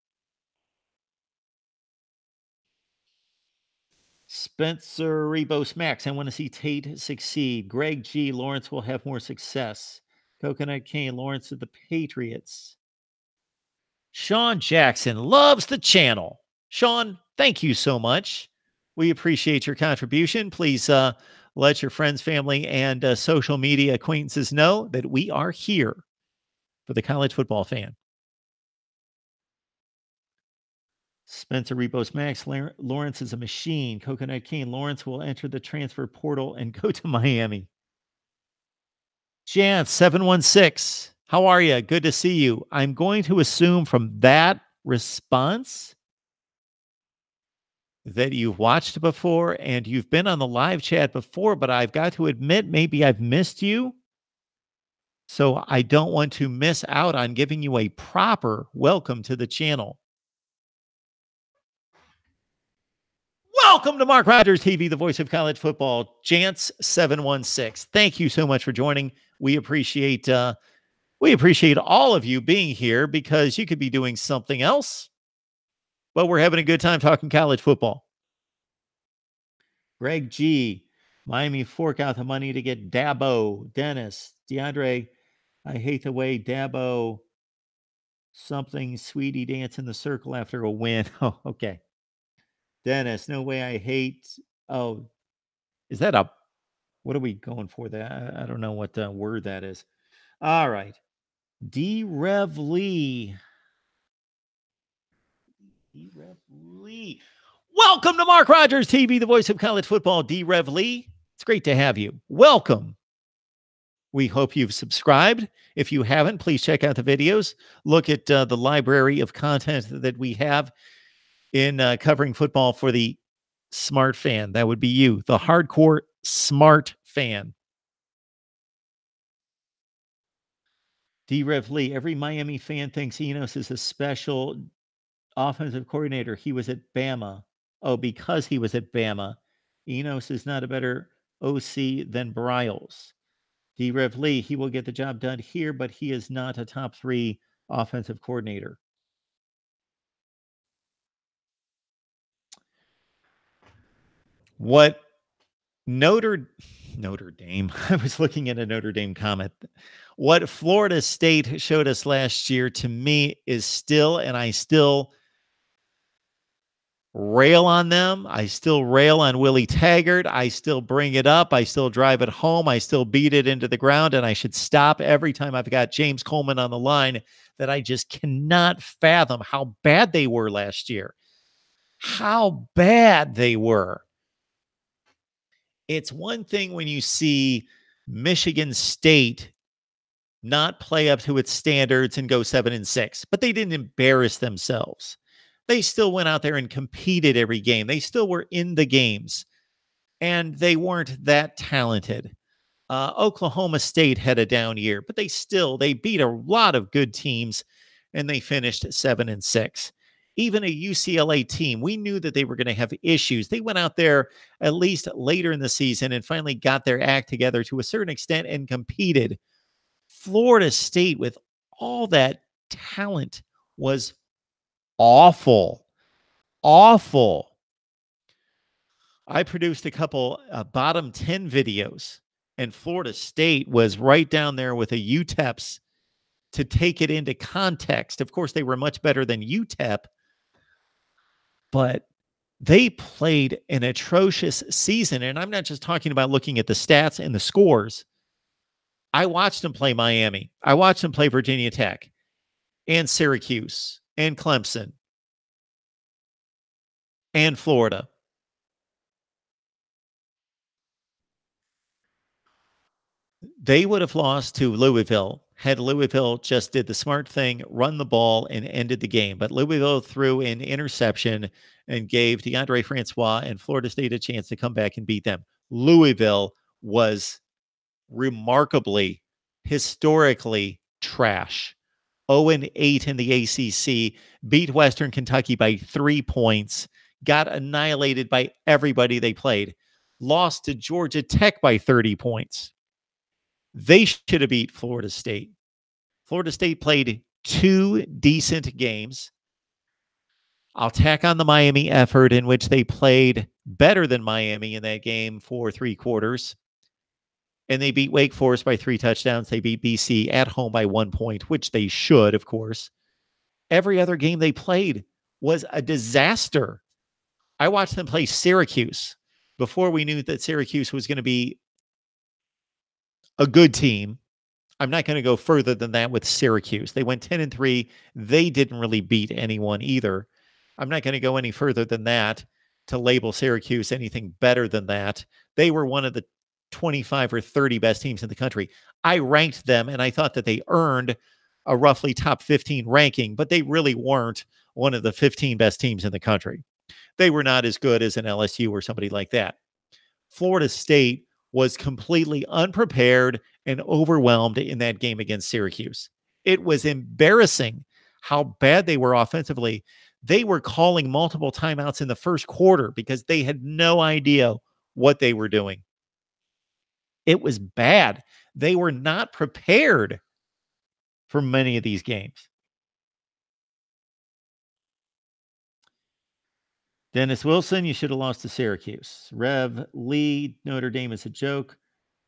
Spencer Rebos Max. I want to see Tate succeed. Greg G. Lawrence will have more success. Coconut Kane. Lawrence of the Patriots. Sean Jackson loves the channel. Sean, thank you so much. We appreciate your contribution. Please let your friends, family, and social media acquaintances know that we are here for the college football fan. Spencer Rebos Max. Lawrence is a machine. Coconut King. Lawrence will enter the transfer portal and go to Miami. Jan 716. How are you? Good to see you. I'm going to assume from that response that you've watched before and you've been on the live chat before, but I've got to admit, maybe I've missed you. So I don't want to miss out on giving you a proper welcome to the channel. Welcome to Mark Rogers TV, the voice of college football, Jance 716. Thank you so much for joining. We appreciate all of you being here because you could be doing something else, but we're having a good time talking college football. Greg G, Miami fork out the money to get Dabo. Dennis, DeAndre, I hate the way Dabo something sweetie dance in the circle after a win. Oh, okay. Dennis, no way I hate. Oh, is that a, what are we going for that? I don't know what word that is. All right. D Rev Lee. D Rev Lee. Welcome to Mark Rogers TV, the voice of college football. D Rev Lee. It's great to have you. Welcome. We hope you've subscribed. If you haven't, please check out the videos. Look at the library of content that we have in covering football for the smart fan. That would be you, the hardcore smart fan. D. Rev Lee, every Miami fan thinks Enos is a special offensive coordinator. He was at Bama. Oh, because he was at Bama. Enos is not a better OC than Bryles. D. Rev Lee, he will get the job done here, but he is not a top 3 offensive coordinator. What Notre Dame, I was looking at a Notre Dame comment. What Florida State showed us last year to me is still, and I still rail on them. I still rail on Willie Taggart. I still bring it up. I still drive it home. I still beat it into the ground, and I should stop every time I've got James Coleman on the line that I just cannot fathom how bad they were last year. How bad they were. It's one thing when you see Michigan State not play up to its standards and go 7-6, but they didn't embarrass themselves. They still went out there and competed every game. They still were in the games, and they weren't that talented. Oklahoma State had a down year, but they beat a lot of good teams, and they finished 7-6. Even a UCLA team, we knew that they were going to have issues. They went out there at least later in the season and finally got their act together to a certain extent and competed. Florida State, with all that talent, was awful. Awful. I produced a couple bottom 10 videos, and Florida State was right down there with a UTEP's to take it into context. Of course, they were much better than UTEP, but they played an atrocious season. And I'm not just talking about looking at the stats and the scores. I watched them play Miami. I watched them play Virginia Tech and Syracuse and Clemson and Florida. They would have lost to Louisville had Louisville just did the smart thing, run the ball, and ended the game. But Louisville threw an interception and gave DeAndre Francois and Florida State a chance to come back and beat them. Louisville was remarkably, historically trash. 0-8 in the ACC, beat Western Kentucky by 3 points, got annihilated by everybody they played, lost to Georgia Tech by 30 points. They should have beat Florida State. Florida State played 2 decent games. I'll tack on the Miami effort, in which they played better than Miami in that game for 3 quarters. And they beat Wake Forest by 3 touchdowns. They beat BC at home by 1 point, which they should, of course. Every other game they played was a disaster. I watched them play Syracuse before we knew that Syracuse was going to be a good team. I'm not going to go further than that with Syracuse. They went 10-3. They didn't really beat anyone either. I'm not going to go any further than that to label Syracuse anything better than that. They were one of the 25 or 30 best teams in the country. I ranked them, and I thought that they earned a roughly top 15 ranking, but they really weren't one of the 15 best teams in the country. they were not as good as an LSU or somebody like that. Florida State was completely unprepared and overwhelmed in that game against Syracuse. It was embarrassing how bad they were offensively. They were calling multiple timeouts in the first quarter because they had no idea what they were doing. It was bad. They were not prepared for many of these games. Dennis Wilson, you should have lost to Syracuse. Rev Lee, Notre Dame is a joke.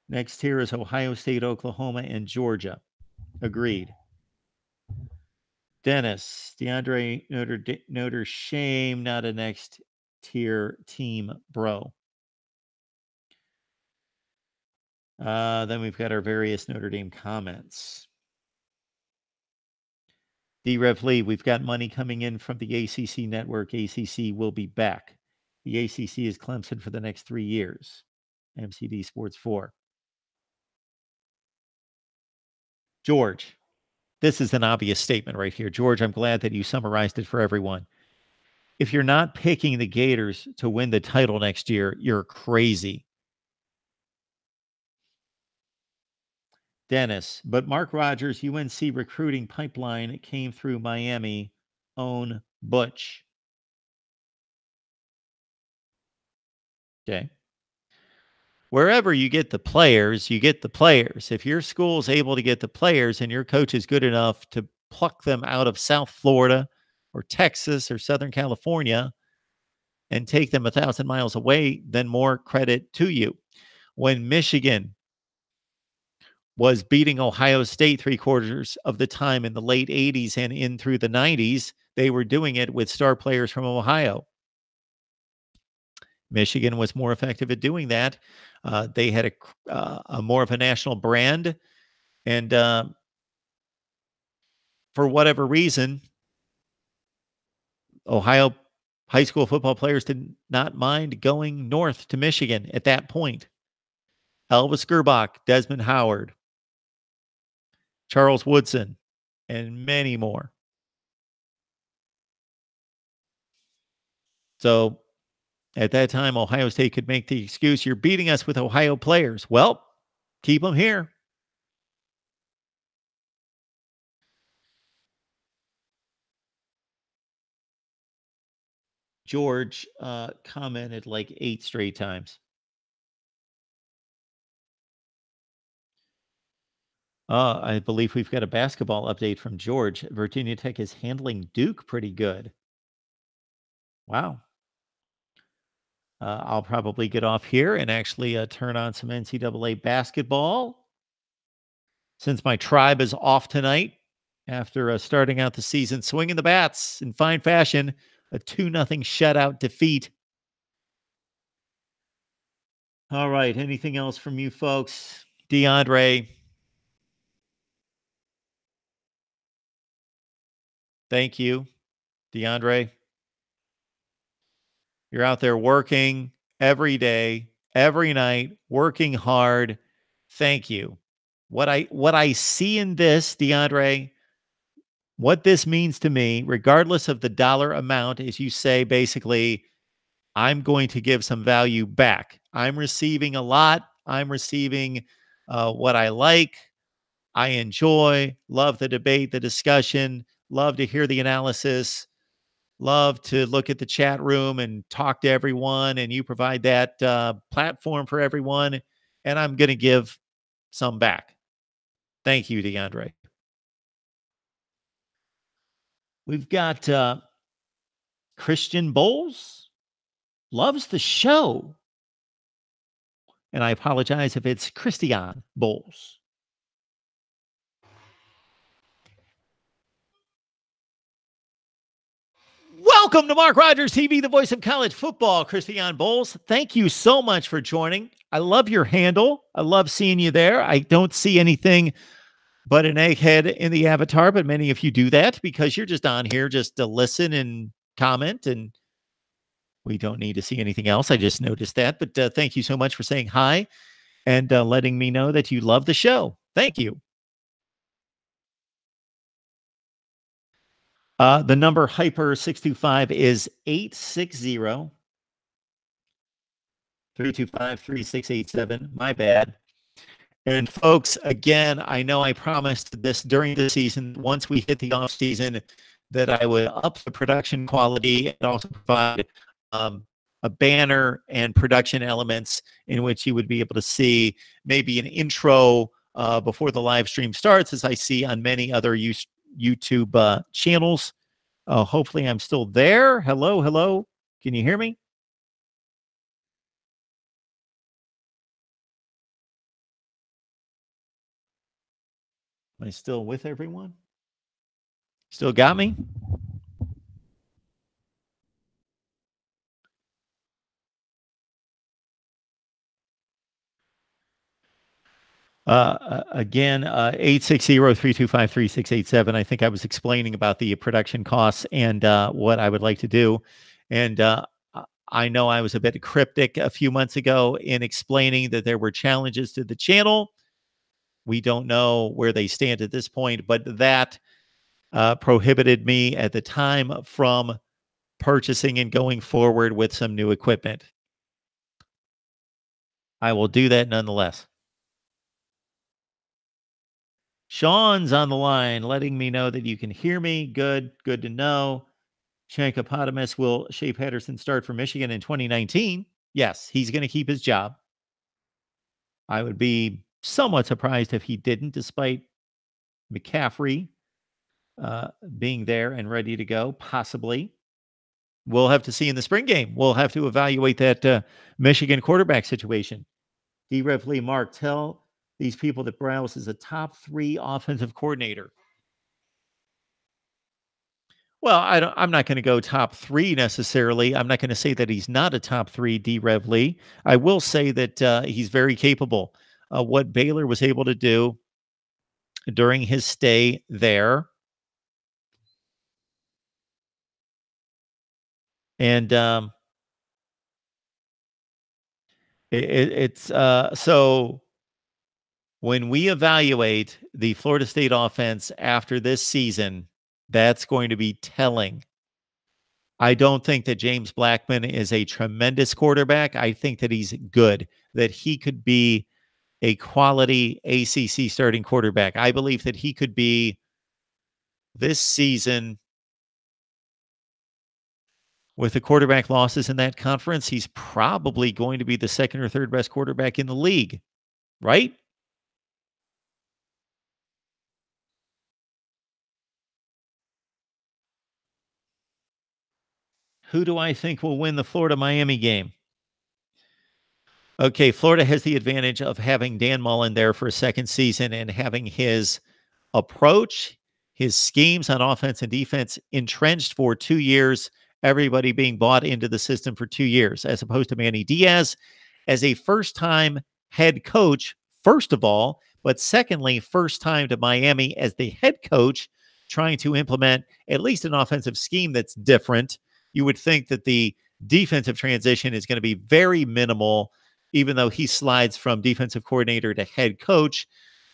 Next tier is Ohio State, Oklahoma, and Georgia. Agreed. Dennis, DeAndre, Notre Shame, not a next tier team, bro. Then we've got our various Notre Dame comments. D-Rev Lee, we've got money coming in from the ACC network. ACC will be back. The ACC is Clemson for the next 3 years. MCD Sports 4. George, this is an obvious statement right here. George, I'm glad that you summarized it for everyone. If you're not picking the Gators to win the title next year, you're crazy. Dennis, but Mark Rogers' UNC recruiting pipeline came through Miami. Own Butch. Okay. Wherever you get the players, you get the players. If your school is able to get the players and your coach is good enough to pluck them out of South Florida or Texas or Southern California and take them 1,000 miles away, then more credit to you. When Michigan was beating Ohio State 3/4 of the time in the late 80s and in through the 90s, they were doing it with star players from Ohio. Michigan was more effective at doing that. They had a more of a national brand, and for whatever reason, Ohio high school football players did not mind going north to Michigan at that point. Elvis Gerbach, Desmond Howard, Charles Woodson, and many more. So at that time, Ohio State could make the excuse, you're beating us with Ohio players. Well, keep them here. George commented like 8 straight times. I believe we've got a basketball update from George. Virginia Tech is handling Duke pretty good. Wow. I'll probably get off here and actually turn on some NCAA basketball since my tribe is off tonight after starting out the season swinging the bats in fine fashion, a 2-0 shutout defeat. All right. Anything else from you folks? DeAndre, thank you. DeAndre, you're out there working every day, every night, working hard. Thank you. What I see in this, DeAndre, what this means to me, regardless of the dollar amount, is you say basically, I'm going to give some value back. I'm receiving a lot. I'm receiving what I like. I enjoy, love the debate, the discussion, love to hear the analysis, love to look at the chat room and talk to everyone. And you provide that platform for everyone. And I'm going to give some back. Thank you, DeAndre. We've got Christian Bowles loves the show. And I apologize if it's Christian Bowles. Welcome to Mark Rogers TV, the voice of college football, Christian Bowles. Thank you so much for joining. I love your handle. I love seeing you there. I don't see anything but an egghead in the avatar, but many of you do that because you're just on here just to listen and comment, and we don't need to see anything else. I just noticed that. But thank you so much for saying hi and letting me know that you love the show. Thank you. The number Hyper 625 is 860 325 3687. My bad. And folks, again, I know I promised this during the season, once we hit the off season, that I would up the production quality and also provide a banner and production elements in which you would be able to see maybe an intro before the live stream starts, as I see on many other YouTube channels. Hopefully, I'm still there. Hello, hello. Can you hear me? Am I still with everyone? Still got me? Again, 860-325-3687. I think I was explaining about the production costs and what I would like to do. And I know I was a bit cryptic a few months ago in explaining that there were challenges to the channel. We don't know where they stand at this point, but that prohibited me at the time from purchasing and going forward with some new equipment. I will do that nonetheless. Sean's on the line, letting me know that you can hear me. Good to know. Shankopotamus, will Shea Patterson start for Michigan in 2019? Yes, he's going to keep his job. I would be somewhat surprised if he didn't, despite McCaffrey being there and ready to go, possibly. We'll have to see in the spring game. We'll have to evaluate that Michigan quarterback situation. D. Rev Lee, Mark, tell these people that Browse is a top 3 offensive coordinator. Well, I'm not going to go top 3 necessarily. I'm not going to say that he's not a top 3 D. Rev Lee. I will say that he's very capable. What Baylor was able to do during his stay there, and it's so when we evaluate the Florida State offense after this season, that's going to be telling. I don't think that James Blackman is a tremendous quarterback. I think that he's good, that he could be a quality ACC starting quarterback. I believe that he could be this season, with the quarterback losses in that conference, he's probably going to be the second or third best quarterback in the league, right? Who do I think will win the Florida-Miami game? Okay, Florida has the advantage of having Dan Mullen there for a second season and having his approach, his schemes on offense and defense entrenched for 2 years, everybody being bought into the system for 2 years, as opposed to Manny Diaz as a first-time head coach, first of all, but secondly, first time to Miami as the head coach, trying to implement at least an offensive scheme that's different. You would think that the defensive transition is going to be very minimal, even though he slides from defensive coordinator to head coach.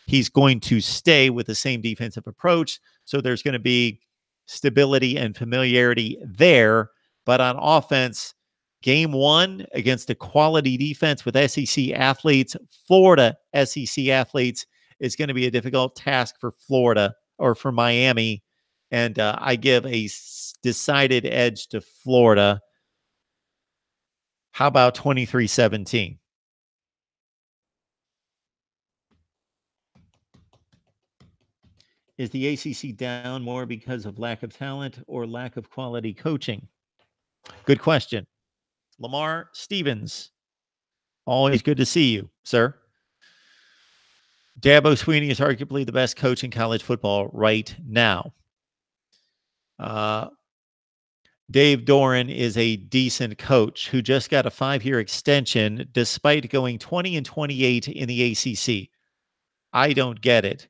He's going to stay with the same defensive approach. So there's going to be stability and familiarity there. But on offense, game 1 against a quality defense with SEC athletes, Florida SEC athletes, is going to be a difficult task for Florida or for Miami. And I give a decided edge to Florida. How about 23-17? Is the ACC down more because of lack of talent or lack of quality coaching? Good question. Lamar Stevens, always good to see you, sir. Dabo Swinney is arguably the best coach in college football right now. Dave Doran is a decent coach who just got a 5-year extension despite going 20-28 in the ACC. I don't get it.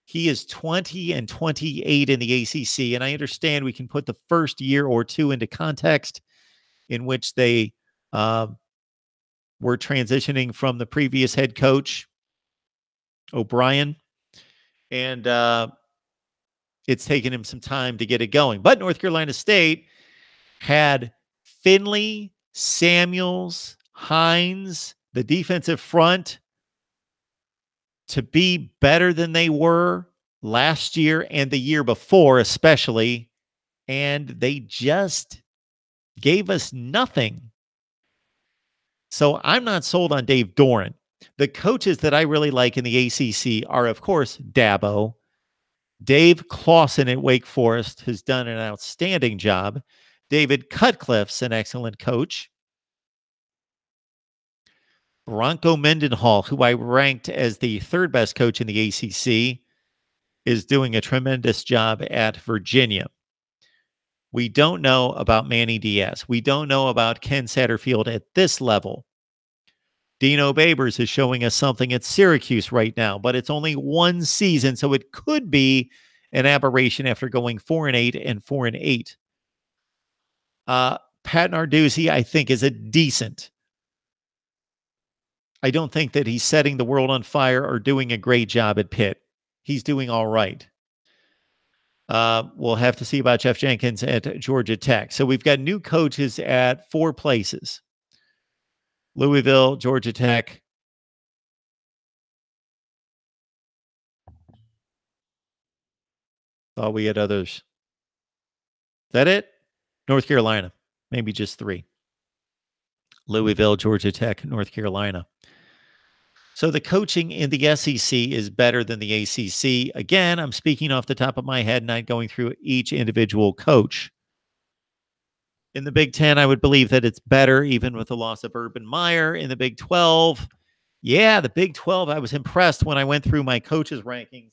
He is 20-28 in the ACC, and I understand we can put the first year or two into context in which they were transitioning from the previous head coach, O'Brien. And it's taken him some time to get it going. But North Carolina State had Finley, Samuels, Hines, the defensive front to be better than they were last year and the year before, especially. And they just gave us nothing. So I'm not sold on Dave Doran. The coaches that I really like in the ACC are, of course, Dabo. Dave Clawson at Wake Forest has done an outstanding job. David Cutcliffe's an excellent coach. Bronco Mendenhall, who I ranked as the third best coach in the ACC, is doing a tremendous job at Virginia. We don't know about Manny Diaz. We don't know about Ken Satterfield at this level. Dino Babers is showing us something at Syracuse right now, but it's only one season, so it could be an aberration after going 4-8 and 4-8. Pat Narduzzi, I think, is a decent. I don't think that he's setting the world on fire or doing a great job at Pitt. He's doing all right. We'll have to see about Jeff Jenkins at Georgia Tech. So we've got new coaches at 4 places: Louisville, Georgia Tech. Thought we had others. Is that it? North Carolina, maybe just 3. Louisville, Georgia Tech, North Carolina. So the coaching in the SEC is better than the ACC. Again, I'm speaking off the top of my head, not going through each individual coach. In the Big Ten, I would believe that it's better, even with the loss of Urban Meyer. In the Big 12, yeah, the Big 12, I was impressed when I went through my coaches' rankings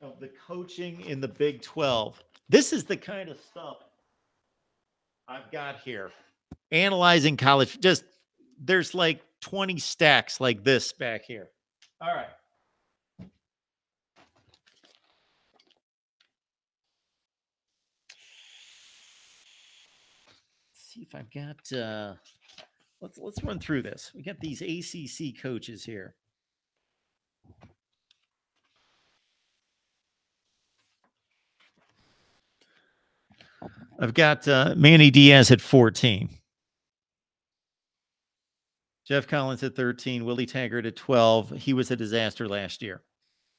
of the coaching in the Big 12. This is the kind of stuff I've got here. Analyzing college, just there's like 20 stacks like this back here. All right. Let's see if I've got let's run through this. We got these ACC coaches here. I've got Manny Diaz at 14. Jeff Collins at 13. Willie Taggart at 12. He was a disaster last year.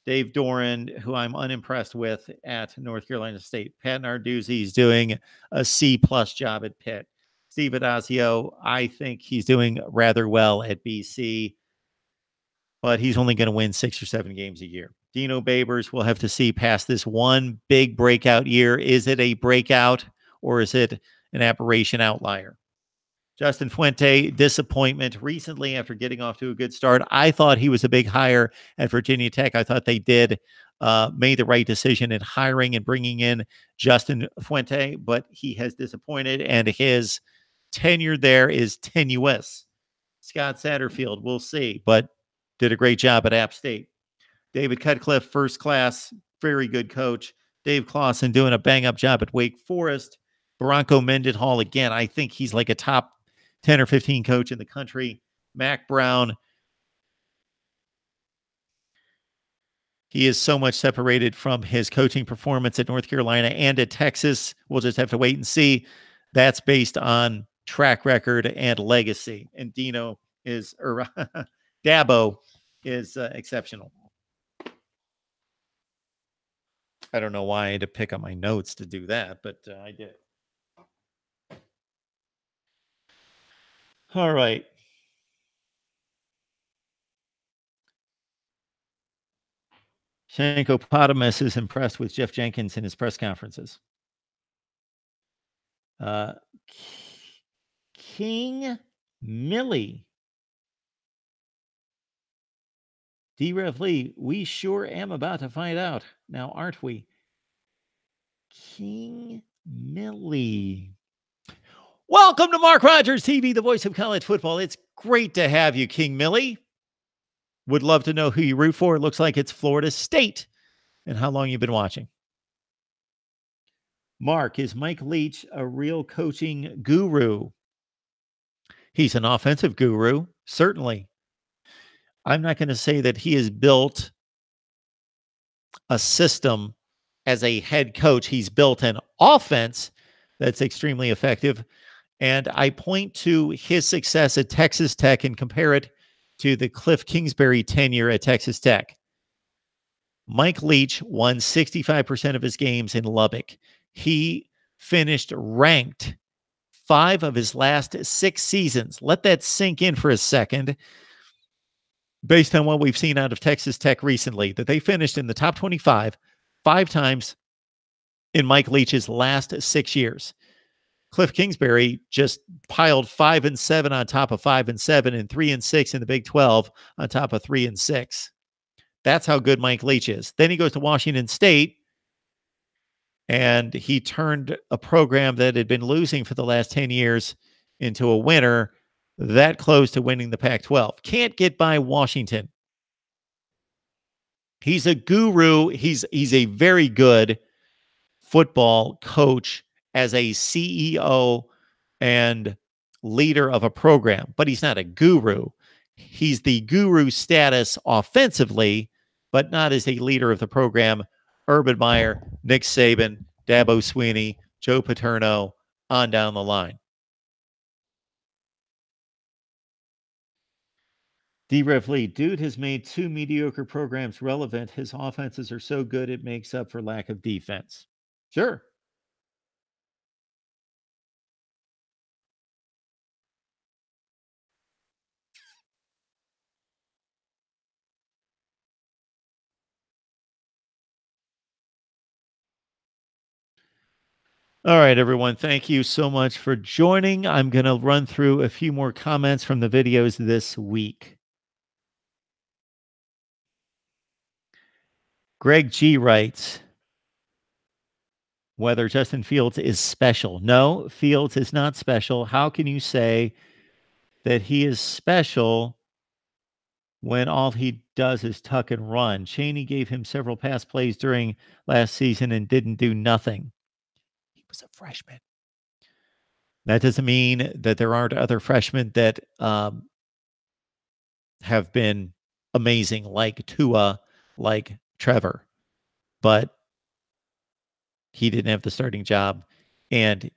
Dave Doran, who I'm unimpressed with at North Carolina State. Pat Narduzzi is doing a C-plus job at Pitt. Steve Adazio, I think he's doing rather well at BC, but he's only going to win 6 or 7 games a year. Dino Babers, we'll have to see past this one big breakout year. Is it a breakout or is it an aberration outlier? Justin Fuente, disappointment recently after getting off to a good start. I thought he was a big hire at Virginia Tech. I thought they made the right decision in hiring and bringing in Justin Fuente, but he has disappointed, and his tenure there is tenuous. Scott Satterfield, we'll see, but did a great job at App State. David Cutcliffe, first class, very good coach. Dave Clawson doing a bang-up job at Wake Forest. Bronco Mendenhall, again, I think he's like a top 10 or 15 coach in the country. Mac Brown, he is so much separated from his coaching performance at North Carolina and at Texas. We'll just have to wait and see. That's based on track record and legacy. And Dabo is exceptional. I don't know why I had to pick up my notes to do that, but I did. All right. Shankopotamus is impressed with Jeff Jenkins in his press conferences. King Millie. D-Rev Lee, we sure am about to find out now, aren't we? King Millie. Welcome to Mark Rogers TV, the voice of college football. It's great to have you, King Millie. Would love to know who you root for. It looks like it's Florida State. And how long you've been watching. Mark, is Mike Leach a real coaching guru? He's an offensive guru, certainly. I'm not going to say that he has built a system as a head coach. He's built an offense that's extremely effective. And I point to his success at Texas Tech and compare it to the Cliff Kingsbury tenure at Texas Tech. Mike Leach won 65% of his games in Lubbock. He finished ranked 5 of his last 6 seasons. Let that sink in for a second. Based on what we've seen out of Texas Tech recently, that they finished in the top 25 5 times in Mike Leach's last 6 years. Cliff Kingsbury just piled 5 and 7 on top of 5 and 7 and 3 and 6 in the Big 12 on top of 3 and 6. That's how good Mike Leach is. Then he goes to Washington State, and he turned a program that had been losing for the last 10 years into a winner that close to winning the Pac-12. Can't get by Washington. He's a guru. He's a very good football coach as a CEO and leader of a program, but he's not a guru. He's the guru status offensively, but not as a leader of the program. Urban Meyer, Nick Saban, Dabo Swinney, Joe Paterno, on down the line. D-Rev Lee, dude has made 2 mediocre programs relevant. His offenses are so good it makes up for lack of defense. Sure. All right, everyone. Thank you so much for joining. I'm going to run through a few more comments from the videos this week. Greg G writes, whether Justin Fields is special. No, Fields is not special. How can you say that he is special when all he does is tuck and run? Chaney gave him several pass plays during last season and didn't do nothing. He was a freshman. That doesn't mean that there aren't other freshmen that have been amazing, like Tua, like Trevor, but he didn't have the starting job, and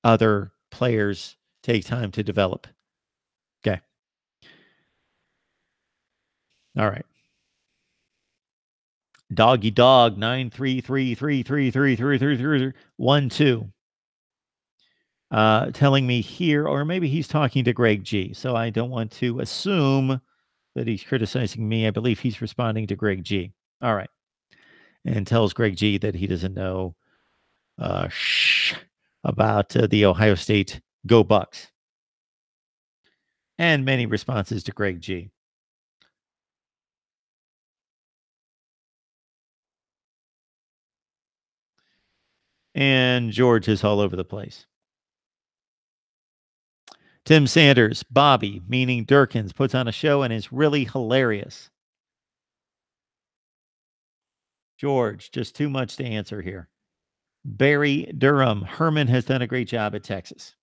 other players take time to develop. Okay. All right. Doggy dog 93333333312 telling me here, or maybe he's talking to Greg G. So I don't want to assume that he's criticizing me. I believe he's responding to Greg G. All right. And tells Greg G that he doesn't know about the Ohio State Go Bucks. And many responses to Greg G. And George is all over the place. Tim Sanders, Bobby, meaning Durkins, puts on a show and is really hilarious. George, just too much to answer here. Barry Durham, Herman has done a great job at Texas.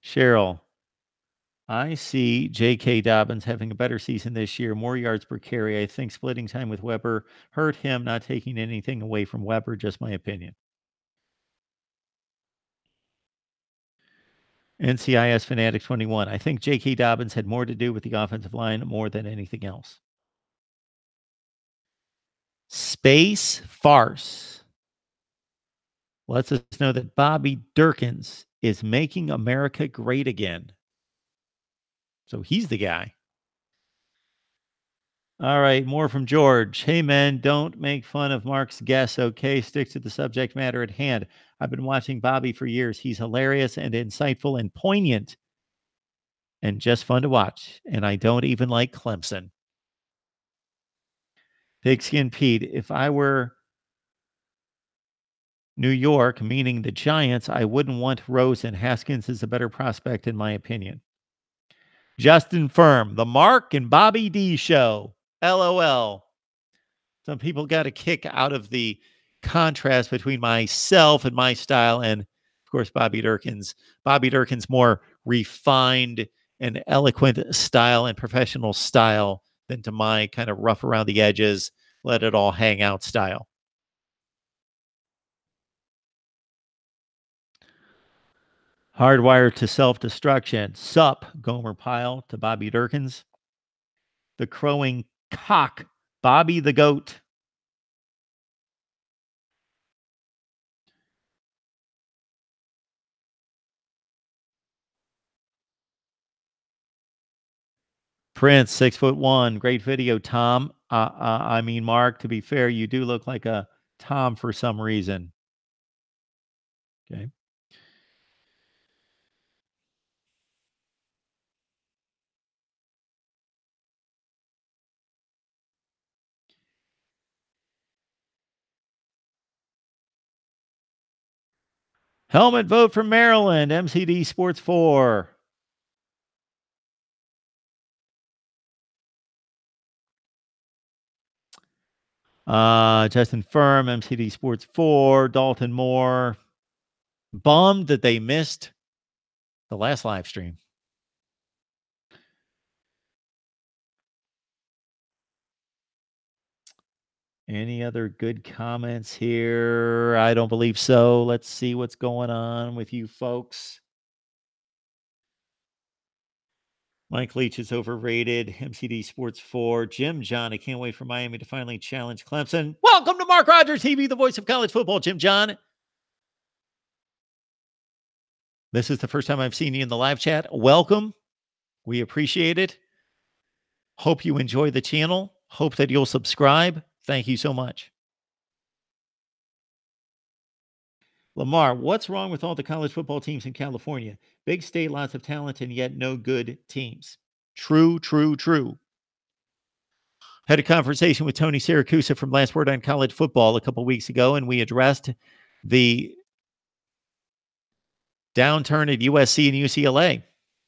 Cheryl, I see J.K. Dobbins having a better season this year, more yards per carry. I think splitting time with Weber hurt him, not taking anything away from Weber, just my opinion. NCIS Fanatic 21. I think J.K. Dobbins had more to do with the offensive line more than anything else. Space Farce lets us know that Bobby Durkins is making America great again. So he's the guy. All right, more from George. Hey, men, don't make fun of Mark's guess, okay? Stick to the subject matter at hand. I've been watching Bobby for years. He's hilarious and insightful and poignant and just fun to watch. And I don't even like Clemson. Pigskin Pete, if I were New York, meaning the Giants, I wouldn't want Rosen. Haskins is a better prospect, in my opinion. Justin Firm, the Mark and Bobby D show. LOL. Some people got a kick out of the contrast between myself and my style and, of course, Bobby Durkin's. Bobby Durkin's more refined and eloquent style and professional style than to my kind of rough around the edges, let it all hang out style. Hardwired to self-destruction. Sup, Gomer Pyle to Bobby Durkins. The crowing cock, Bobby the Goat. Prince, 6'1", great video, Tom. I mean, Mark, to be fair, you do look like a Tom for some reason. Okay. Helmet vote from Maryland, MCD Sports 4. Justin Firm, MCD Sports 4. Dalton Moore. Bummed that they missed the last live stream. Any other good comments here? I don't believe so. Let's see what's going on with you folks. Mike Leach is overrated. MCD Sports 4. Jim John, I can't wait for Miami to finally challenge Clemson. Welcome to MarkRogersTV, the voice of college football. Jim John. This is the first time I've seen you in the live chat. Welcome. We appreciate it. Hope you enjoy the channel. Hope that you'll subscribe. Thank you so much. Lamar, what's wrong with all the college football teams in California? Big state, lots of talent, and yet no good teams. True, true, true. Had a conversation with Tony Siracusa from Last Word on College Football a couple weeks ago, and we addressed the downturn at USC and UCLA,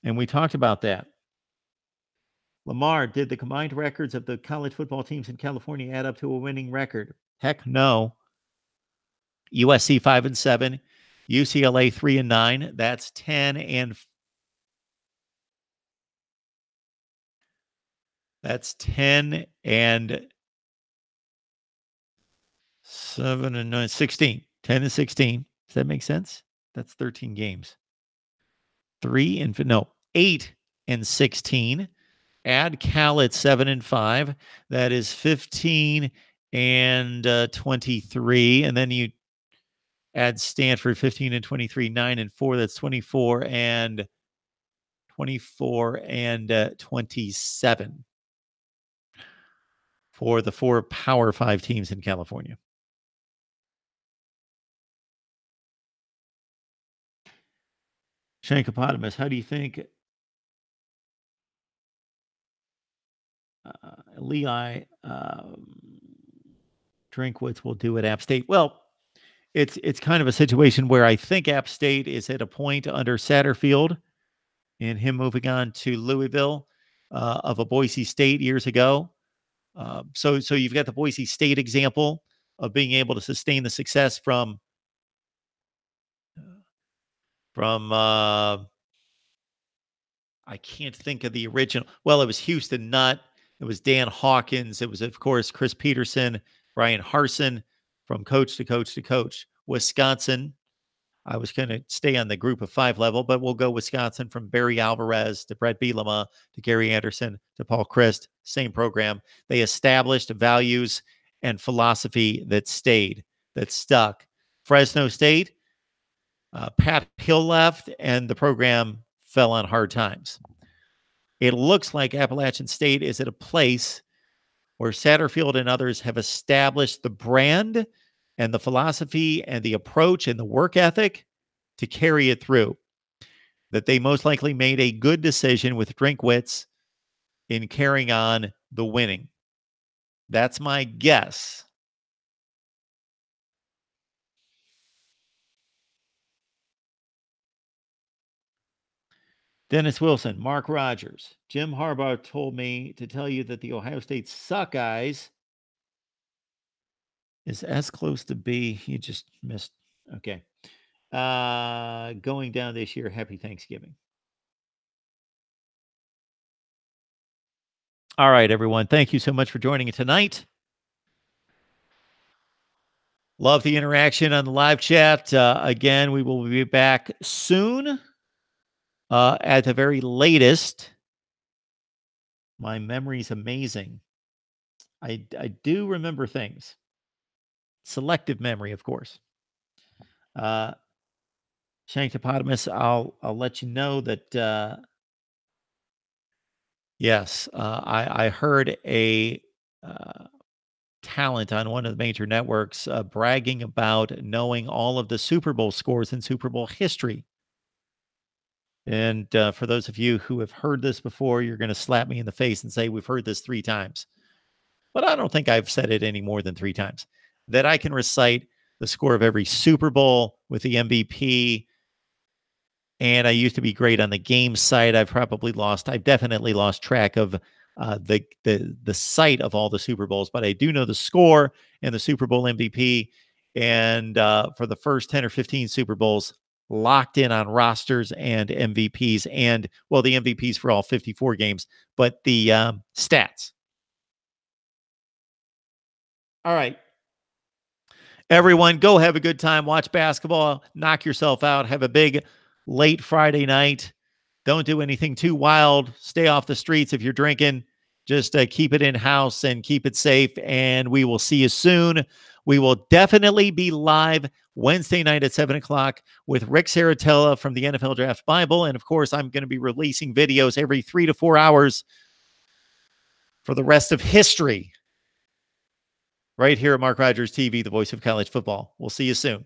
and we talked about that. Lamar, did the combined records of the college football teams in California add up to a winning record? Heck no. USC 5-7, UCLA 3-9. That's 10 and that's 10 and 7 and 9, 16. 10 and 16. Does that make sense? That's 13 games. 8 and 16. Add Cal at 7 and 5. That is 15 and 23. And then you add Stanford 15 and 23, 9 and 4. That's 24 and 27 for the 4 Power 5 teams in California. Shankopotamus, how do you think Lehigh Drinkwitz will do at App State? Well, it's kind of a situation where I think App State is at a point under Satterfield and him moving on to Louisville of a Boise State years ago. So you've got the Boise State example of being able to sustain the success from I can't think of the original. Well, it was Houston Nutt. It was Dan Hawkins. It was, of course, Chris Peterson, Brian Harsin from coach to coach to coach. Wisconsin. I was going to stay on the group of 5 level, but we'll go Wisconsin from Barry Alvarez to Brett Bielema to Gary Anderson to Paul Christ. Same program. They established values and philosophy that stayed, that stuck. Fresno State, Pat Hill left, and the program fell on hard times. It looks like Appalachian State is at a place where Satterfield and others have established the brand and the philosophy and the approach and the work ethic to carry it through. That they most likely made a good decision with Drinkwitz in carrying on the winning. That's my guess. Dennis Wilson, Mark Rogers. Jim Harbaugh told me to tell you that the Ohio State Suckeyes Is S close to B? You just missed. Okay. Going down this year. Happy Thanksgiving. All right, everyone. Thank you so much for joining me tonight. Love the interaction on the live chat. Again, we will be back soon. At the very latest, my memory's amazing. I do remember things. Selective memory, of course. Shanktopotamus, I'll let you know that yes, I heard a talent on one of the major networks bragging about knowing all of the Super Bowl scores in Super Bowl history. And for those of you who have heard this before, you're going to slap me in the face and say, we've heard this 3 times. But I don't think I've said it any more than 3 times. That I can recite the score of every Super Bowl with the MVP. And I used to be great on the game site. I've definitely lost track of the site of all the Super Bowls, but I do know the score and the Super Bowl MVP. And for the first 10 or 15 Super Bowls, locked in on rosters and MVPs, and well, the MVPs for all 54 games, but the stats. All right. Everyone, go have a good time. Watch basketball. Knock yourself out. Have a big late Friday night. Don't do anything too wild. Stay off the streets if you're drinking. Just keep it in house and keep it safe. And we will see you soon. We will definitely be live Wednesday night at 7 o'clock with Rick Saratella from the NFL Draft Bible. And of course, I'm going to be releasing videos every 3 to 4 hours for the rest of history right here at Mark Rogers TV, the voice of college football. We'll see you soon.